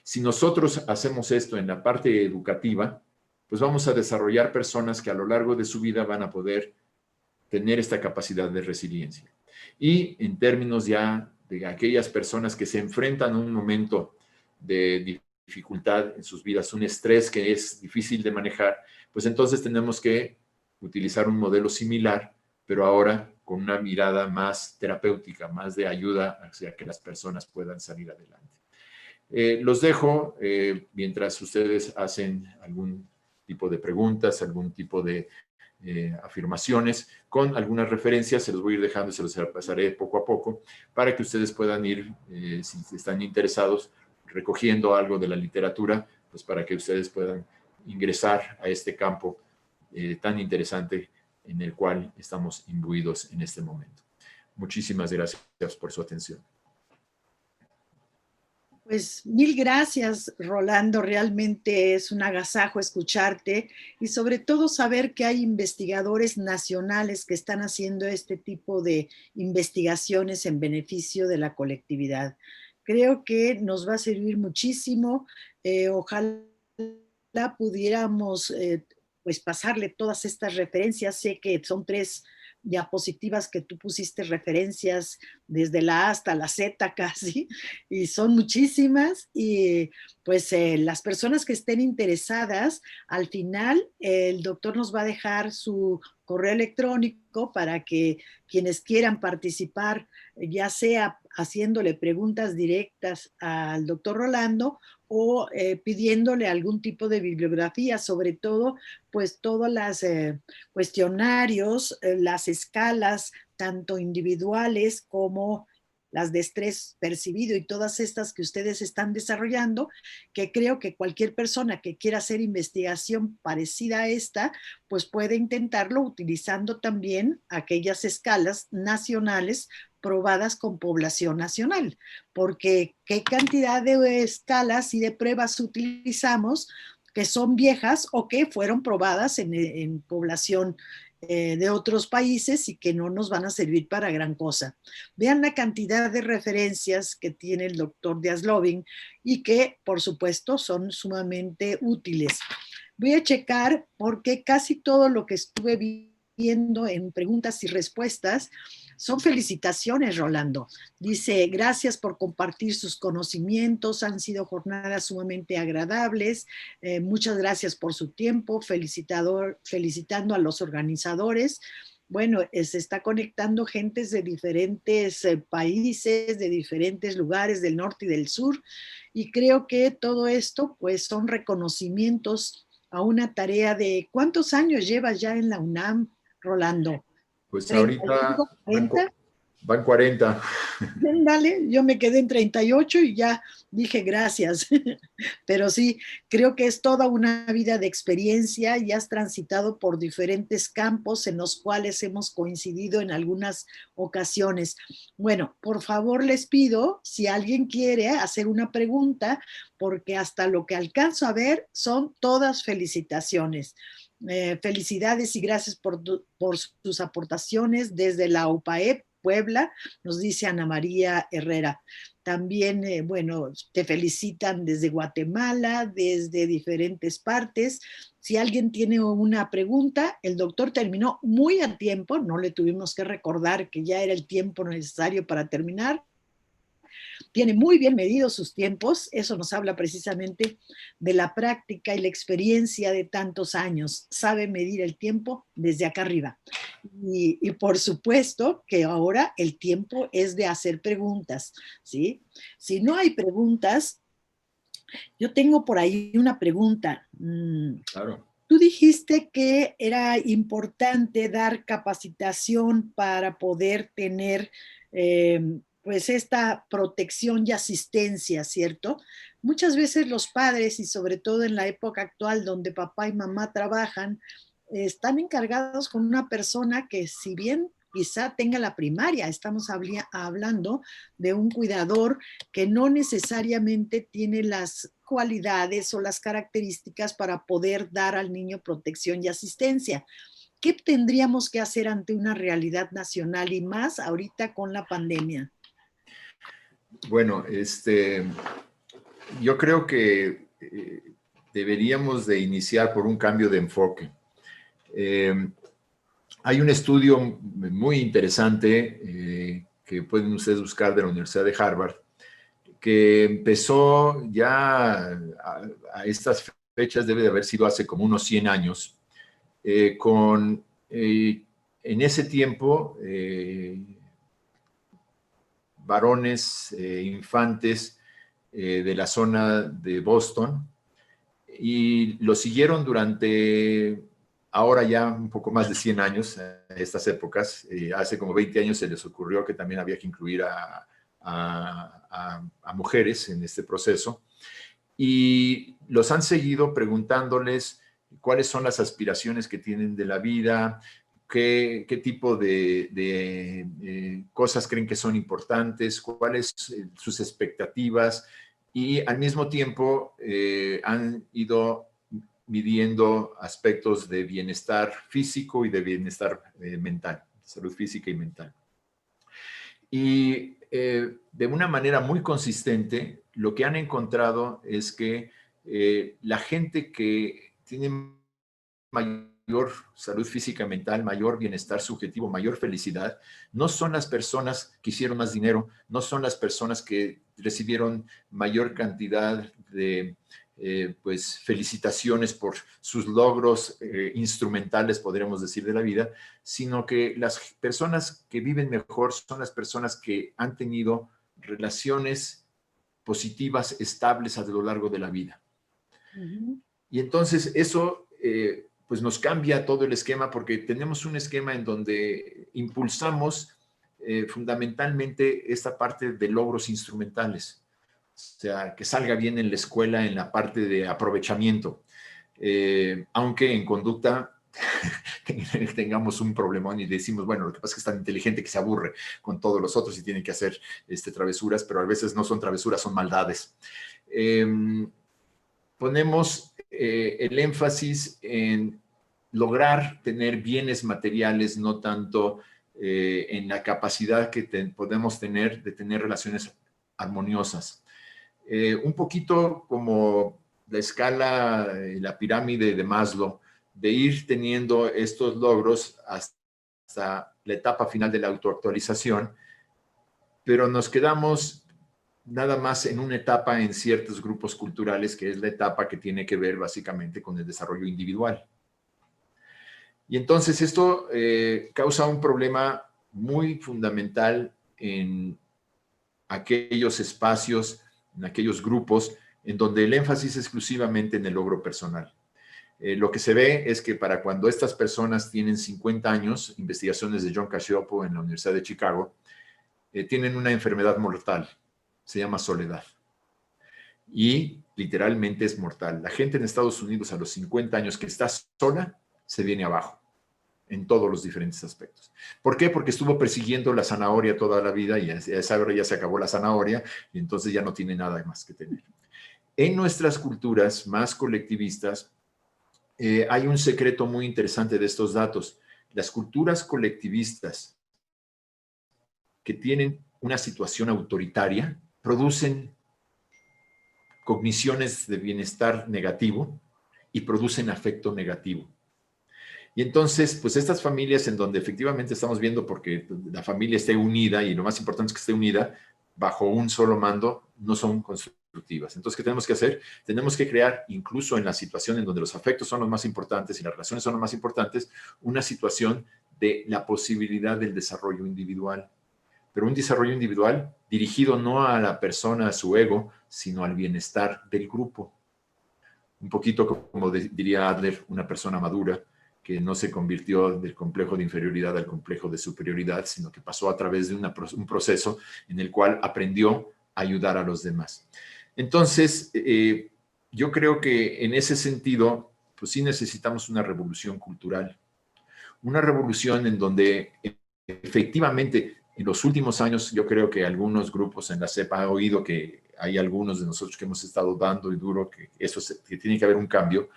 Si nosotros hacemos esto en la parte educativa, pues vamos a desarrollar personas que a lo largo de su vida van a poder tener esta capacidad de resiliencia. Y en términos ya de aquellas personas que se enfrentan a un momento de dificultad en sus vidas, un estrés que es difícil de manejar, pues entonces tenemos que utilizar un modelo similar, pero ahora con una mirada más terapéutica, más de ayuda hacia que las personas puedan salir adelante. Los dejo mientras ustedes hacen algún tipo de preguntas, algún tipo de afirmaciones, con algunas referencias, se los voy a ir dejando y se los pasaré poco a poco, para que ustedes puedan ir, si están interesados, recogiendo algo de la literatura, pues para que ustedes puedan ingresar a este campo tan interesante en el cual estamos imbuidos en este momento. Muchísimas gracias por su atención. Pues mil gracias, Rolando. Realmente es un agasajo escucharte y sobre todo saber que hay investigadores nacionales que están haciendo este tipo de investigaciones en beneficio de la colectividad. Creo que nos va a servir muchísimo. Ojalá pudiéramos pues pasarle todas estas referencias. Sé que son 3 diapositivas que tú pusiste referencias desde la A hasta la Z casi, y son muchísimas, y pues las personas que estén interesadas, al final el doctor nos va a dejar su correo electrónico para que quienes quieran participar, ya sea haciéndole preguntas directas al doctor Rolando o pidiéndole algún tipo de bibliografía, sobre todo, pues todos los cuestionarios, las escalas, tanto individuales como las de estrés percibido y todas estas que ustedes están desarrollando, que creo que cualquier persona que quiera hacer investigación parecida a esta, pues puede intentarlo utilizando también aquellas escalas nacionales probadas con población nacional, porque qué cantidad de escalas y de pruebas utilizamos que son viejas o que fueron probadas en población de otros países y que no nos van a servir para gran cosa. Vean la cantidad de referencias que tiene el doctor Diaz-Loving y que, por supuesto, son sumamente útiles. Voy a checar porque casi todo lo que estuve viendo en preguntas y respuestas son felicitaciones, Rolando. Dice, gracias por compartir sus conocimientos, han sido jornadas sumamente agradables, muchas gracias por su tiempo, felicitando a los organizadores. Bueno, se está conectando gentes de diferentes países, de diferentes lugares del norte y del sur, y creo que todo esto pues son reconocimientos a una tarea de ¿cuántos años llevas ya en la UNAM, Rolando? Pues ahorita ¿35, 40? van 40. Dale, yo me quedé en 38 y ya dije gracias. Pero sí, creo que es toda una vida de experiencia y has transitado por diferentes campos en los cuales hemos coincidido en algunas ocasiones. Bueno, por favor les pido, si alguien quiere hacer una pregunta, porque hasta lo que alcanzo a ver son todas felicitaciones. Felicidades y gracias por sus aportaciones desde la UPAEP Puebla, nos dice Ana María Herrera. También, bueno, te felicitan desde Guatemala, desde diferentes partes. Si alguien tiene una pregunta, el doctor terminó muy a tiempo, no le tuvimos que recordar que ya era el tiempo necesario para terminar. Tiene muy bien medidos sus tiempos, eso nos habla precisamente de la práctica y la experiencia de tantos años, sabe medir el tiempo desde acá arriba. Y por supuesto que ahora el tiempo es de hacer preguntas, ¿sí? Si no hay preguntas, yo tengo por ahí una pregunta. Claro. Tú dijiste que era importante dar capacitación para poder tener pues esta protección y asistencia, ¿cierto? Muchas veces los padres, y sobre todo en la época actual donde papá y mamá trabajan, están encargados con una persona que si bien quizá tenga la primaria, estamos hablando de un cuidador que no necesariamente tiene las cualidades o las características para poder dar al niño protección y asistencia. ¿Qué tendríamos que hacer ante una realidad nacional y más ahorita con la pandemia? Bueno, yo creo que deberíamos de iniciar por un cambio de enfoque. Hay un estudio muy interesante que pueden ustedes buscar de la Universidad de Harvard, que empezó ya a estas fechas, debe de haber sido hace como unos 100 años, en ese tiempo, varones, infantes de la zona de Boston, y lo siguieron durante ahora ya un poco más de 100 años, estas épocas. Hace como 20 años se les ocurrió que también había que incluir a mujeres en este proceso, y los han seguido preguntándoles cuáles son las aspiraciones que tienen de la vida, qué tipo de cosas creen que son importantes, cuáles sus expectativas, y al mismo tiempo han ido midiendo aspectos de bienestar físico y de bienestar mental, salud física y mental. Y de una manera muy consistente, lo que han encontrado es que la gente que tiene mayor salud física y mental, mayor bienestar subjetivo, mayor felicidad, no son las personas que hicieron más dinero, no son las personas que recibieron mayor cantidad de pues felicitaciones por sus logros instrumentales, podríamos decir, de la vida, sino que las personas que viven mejor son las personas que han tenido relaciones positivas, estables a lo largo de la vida. Y entonces eso pues nos cambia todo el esquema, porque tenemos un esquema en donde impulsamos fundamentalmente esta parte de logros instrumentales. O sea, que salga bien en la escuela en la parte de aprovechamiento, aunque en conducta tengamos un problemón y decimos, bueno, lo que pasa es que es tan inteligente que se aburre con todos los otros y tiene que hacer travesuras, pero a veces no son travesuras, son maldades. Ponemos el énfasis en lograr tener bienes materiales, no tanto en la capacidad que podemos tener de tener relaciones armoniosas. Un poquito como la escala, la pirámide de Maslow, de ir teniendo estos logros hasta la etapa final de la autoactualización, pero nos quedamos nada más en una etapa en ciertos grupos culturales, que es la etapa que tiene que ver básicamente con el desarrollo individual. Y entonces esto causa un problema muy fundamental en aquellos espacios, en aquellos grupos en donde el énfasis es exclusivamente en el logro personal. Lo que se ve es que para cuando estas personas tienen 50 años, investigaciones de John Cacioppo en la Universidad de Chicago, tienen una enfermedad mortal, se llama soledad. Y literalmente es mortal. La gente en Estados Unidos a los 50 años que está sola, se viene abajo en todos los diferentes aspectos. ¿Por qué? Porque estuvo persiguiendo la zanahoria toda la vida y a esa hora ya se acabó la zanahoria y entonces ya no tiene nada más que tener. En nuestras culturas más colectivistas, hay un secreto muy interesante de estos datos. Las culturas colectivistas que tienen una situación autoritaria producen cogniciones de bienestar negativo y producen afecto negativo. Y entonces, pues estas familias en donde efectivamente estamos viendo porque la familia esté unida y lo más importante es que esté unida bajo un solo mando, no son constructivas. Entonces, ¿qué tenemos que hacer? Tenemos que crear, incluso en la situación en donde los afectos son los más importantes y las relaciones son los más importantes, una situación de la posibilidad del desarrollo individual. Pero un desarrollo individual dirigido no a la persona, a su ego, sino al bienestar del grupo. Un poquito como diría Adler, una persona madura, que no se convirtió del complejo de inferioridad al complejo de superioridad, sino que pasó a través de un proceso en el cual aprendió a ayudar a los demás. Entonces, yo creo que en ese sentido, pues sí necesitamos una revolución cultural. Una revolución en donde efectivamente en los últimos años yo creo que algunos grupos en la CEP han oído que hay algunos de nosotros que hemos estado dando y duro que que tiene que haber un cambio.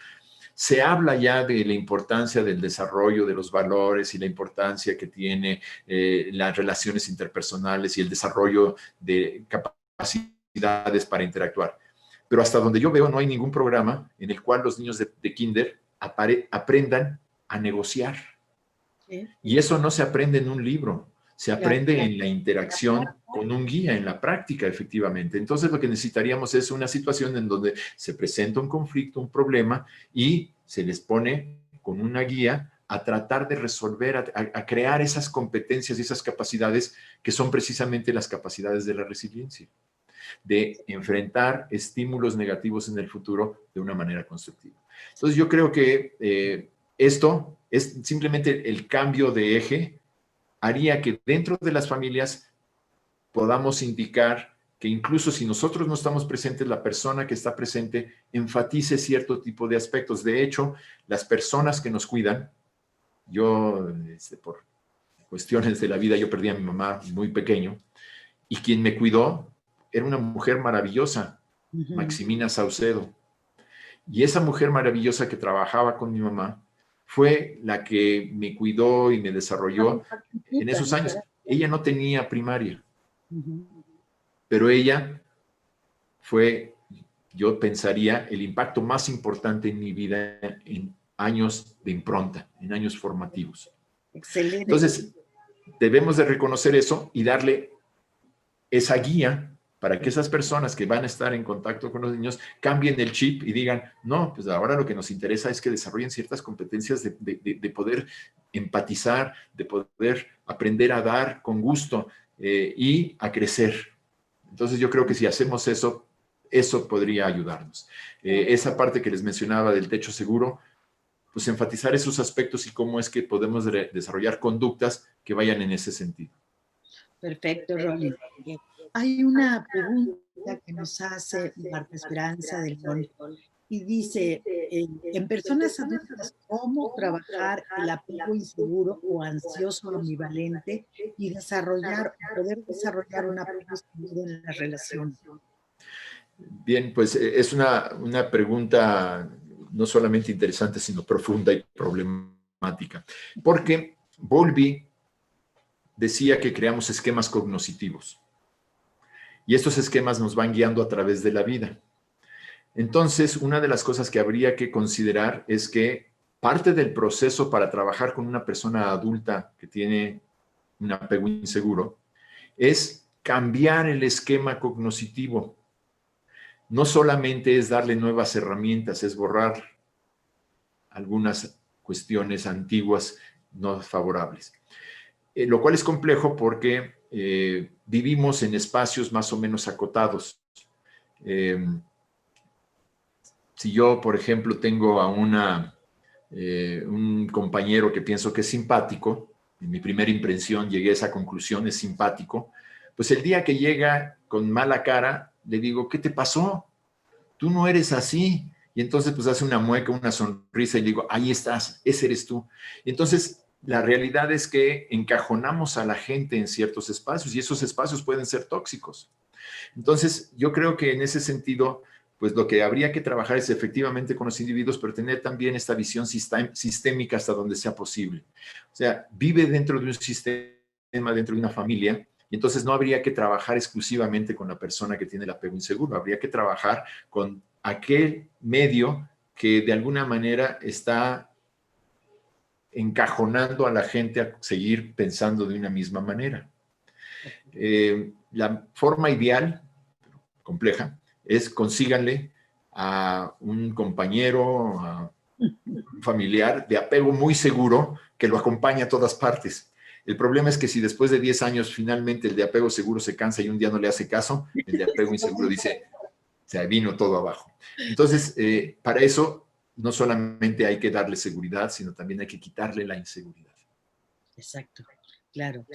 Se habla ya de la importancia del desarrollo de los valores y la importancia que tiene las relaciones interpersonales y el desarrollo de capacidades para interactuar. Pero hasta donde yo veo no hay ningún programa en el cual los niños de kinder aprendan a negociar. ¿Sí? Y eso no se aprende en un libro, se aprende en la interacción con un guía, en la práctica, efectivamente. Entonces, lo que necesitaríamos es una situación en donde se presenta un conflicto, un problema, y se les pone con una guía a tratar de resolver, a crear esas competencias y esas capacidades que son precisamente las capacidades de la resiliencia, de enfrentar estímulos negativos en el futuro de una manera constructiva. Entonces, yo creo que esto es simplemente el cambio de eje, haría que dentro de las familias podamos indicar que incluso si nosotros no estamos presentes, la persona que está presente enfatice cierto tipo de aspectos. De hecho, las personas que nos cuidan, yo por cuestiones de la vida, yo perdí a mi mamá muy pequeño, y quien me cuidó era una mujer maravillosa, Maximina Saucedo. Y esa mujer maravillosa que trabajaba con mi mamá fue la que me cuidó y me desarrolló en esos años. Ella no tenía primaria, pero ella fue, yo pensaría, el impacto más importante en mi vida en años de impronta, en años formativos. Excelente. Entonces, debemos de reconocer eso y darle esa guía para que esas personas que van a estar en contacto con los niños cambien el chip y digan, no, pues ahora lo que nos interesa es que desarrollen ciertas competencias de poder empatizar, de poder aprender a dar con gusto y a crecer. Entonces yo creo que si hacemos eso, eso podría ayudarnos. Esa parte que les mencionaba del techo seguro, pues enfatizar esos aspectos y cómo es que podemos desarrollar conductas que vayan en ese sentido. Perfecto, Rolly. Hay una pregunta que nos hace Marta Esperanza del León y dice, en personas adultas, ¿cómo trabajar el apego inseguro o ansioso ambivalente y poder desarrollar un apego seguro en las relaciones? Bien, pues es una pregunta no solamente interesante, sino profunda y problemática. Porque Bowlby decía que creamos esquemas cognitivos. Y estos esquemas nos van guiando a través de la vida. Entonces, una de las cosas que habría que considerar es que parte del proceso para trabajar con una persona adulta que tiene un apego inseguro es cambiar el esquema cognitivo. No solamente es darle nuevas herramientas, es borrar algunas cuestiones antiguas no favorables. Lo cual es complejo porque vivimos en espacios más o menos acotados. Si yo, por ejemplo, tengo a un compañero que pienso que es simpático, en mi primera impresión llegué a esa conclusión, es simpático, pues el día que llega con mala cara, le digo, ¿qué te pasó? Tú no eres así. Y entonces pues hace una mueca, una sonrisa y le digo, ahí estás, ese eres tú. Y entonces la realidad es que encajonamos a la gente en ciertos espacios y esos espacios pueden ser tóxicos. Entonces yo creo que en ese sentido, pues lo que habría que trabajar es efectivamente con los individuos, pero tener también esta visión sistémica hasta donde sea posible. O sea, vive dentro de un sistema, dentro de una familia, y entonces no habría que trabajar exclusivamente con la persona que tiene el apego inseguro, habría que trabajar con aquel medio que de alguna manera está encajonando a la gente a seguir pensando de una misma manera. La forma ideal, compleja, es consíganle a un compañero, a un familiar de apego muy seguro que lo acompañe a todas partes. El problema es que si después de 10 años finalmente el de apego seguro se cansa y un día no le hace caso, el de apego inseguro dice, se vino todo abajo. Entonces, para eso no solamente hay que darle seguridad, sino también hay que quitarle la inseguridad. Exacto, claro.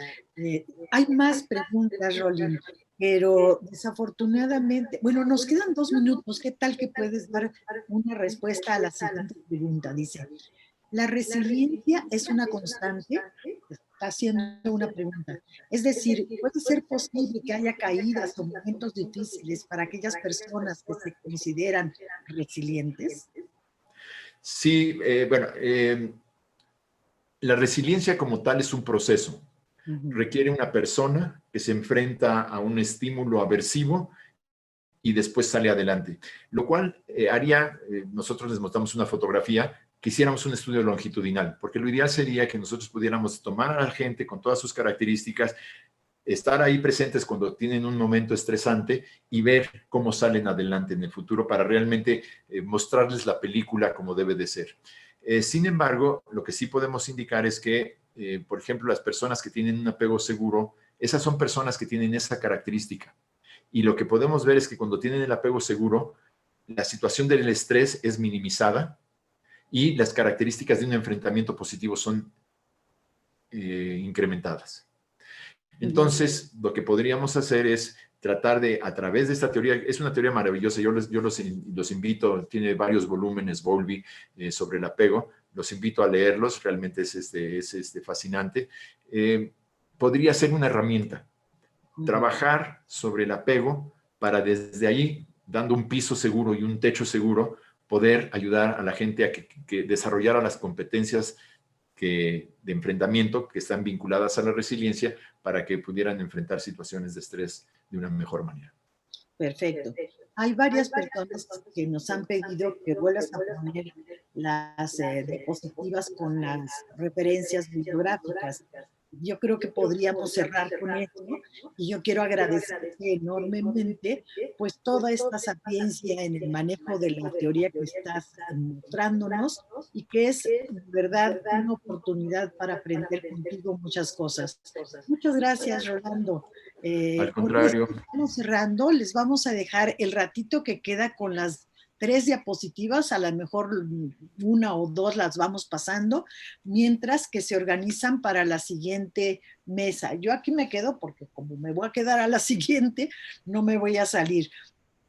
Hay más preguntas, Rolín, pero desafortunadamente, bueno, nos quedan 2 minutos. ¿Qué tal que puedes dar una respuesta a la siguiente pregunta? Dice, ¿la resiliencia es una constante? Está haciendo una pregunta. Es decir, ¿puede ser posible que haya caídas o momentos difíciles para aquellas personas que se consideran resilientes? Sí, bueno, la resiliencia como tal es un proceso. Requiere una persona que se enfrenta a un estímulo aversivo y después sale adelante. Lo cual nosotros les mostramos una fotografía, que hiciéramos un estudio longitudinal, porque lo ideal sería que nosotros pudiéramos tomar a la gente con todas sus características, estar ahí presentes cuando tienen un momento estresante y ver cómo salen adelante en el futuro para realmente mostrarles la película como debe de ser. Sin embargo, lo que sí podemos indicar es que, por ejemplo, las personas que tienen un apego seguro, esas son personas que tienen esa característica. Y lo que podemos ver es que cuando tienen el apego seguro, la situación del estrés es minimizada y las características de un enfrentamiento positivo son incrementadas. Entonces, lo que podríamos hacer es tratar de, a través de esta teoría, es una teoría maravillosa, yo los invito, tiene varios volúmenes Bowlby sobre el apego, los invito a leerlos, realmente es fascinante. Podría ser una herramienta, trabajar sobre el apego para desde ahí, dando un piso seguro y un techo seguro, poder ayudar a la gente a que desarrollara las competencias de enfrentamiento que están vinculadas a la resiliencia para que pudieran enfrentar situaciones de estrés de una mejor manera. Perfecto. Hay varias personas que nos han pedido que vuelvas a poner las diapositivas con las referencias bibliográficas. yo creo que podríamos cerrar con esto, y yo quiero agradecerte enormemente pues toda esta sapiencia en el manejo de la teoría que estás mostrándonos y que es de verdad una oportunidad para aprender contigo muchas cosas. Muchas gracias, Rolando. Al Con esto contrario, estamos cerrando, les vamos a dejar el ratito que queda con las 3 diapositivas, a lo mejor una o dos las vamos pasando, mientras que se organizan para la siguiente mesa. Yo aquí me quedo porque como me voy a quedar a la siguiente, no me voy a salir,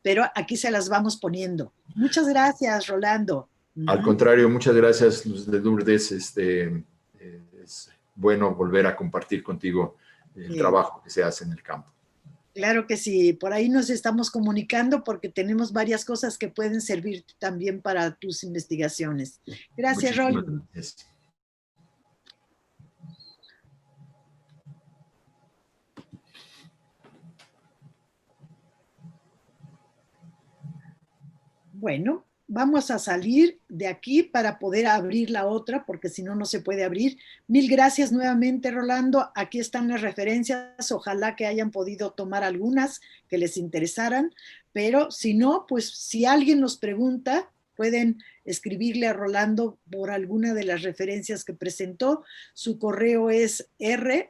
pero aquí se las vamos poniendo. Muchas gracias, Rolando. al contrario, muchas gracias, Luz de Lourdes. Es bueno volver a compartir contigo el trabajo que se hace en el campo. Claro que sí, por ahí nos estamos comunicando porque tenemos varias cosas que pueden servir también para tus investigaciones. Gracias, Muchísimas Rolando. gracias. Bueno, vamos a salir de aquí para poder abrir la otra, porque si no, no se puede abrir. Mil gracias nuevamente, Rolando. Aquí están las referencias. Ojalá que hayan podido tomar algunas que les interesaran, pero si no, pues si alguien nos pregunta, pueden escribirle a Rolando por alguna de las referencias que presentó. Su correo es R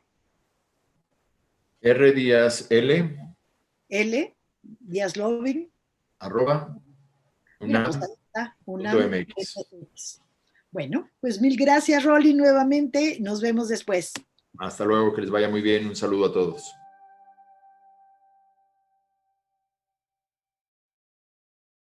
Díaz L Díaz Loving, arroba mira, pues UNAM. ahí está, .mx. UNAM.mx. Bueno, pues mil gracias, Rolly, nuevamente. Nos vemos después. Hasta luego, que les vaya muy bien. Un saludo a todos.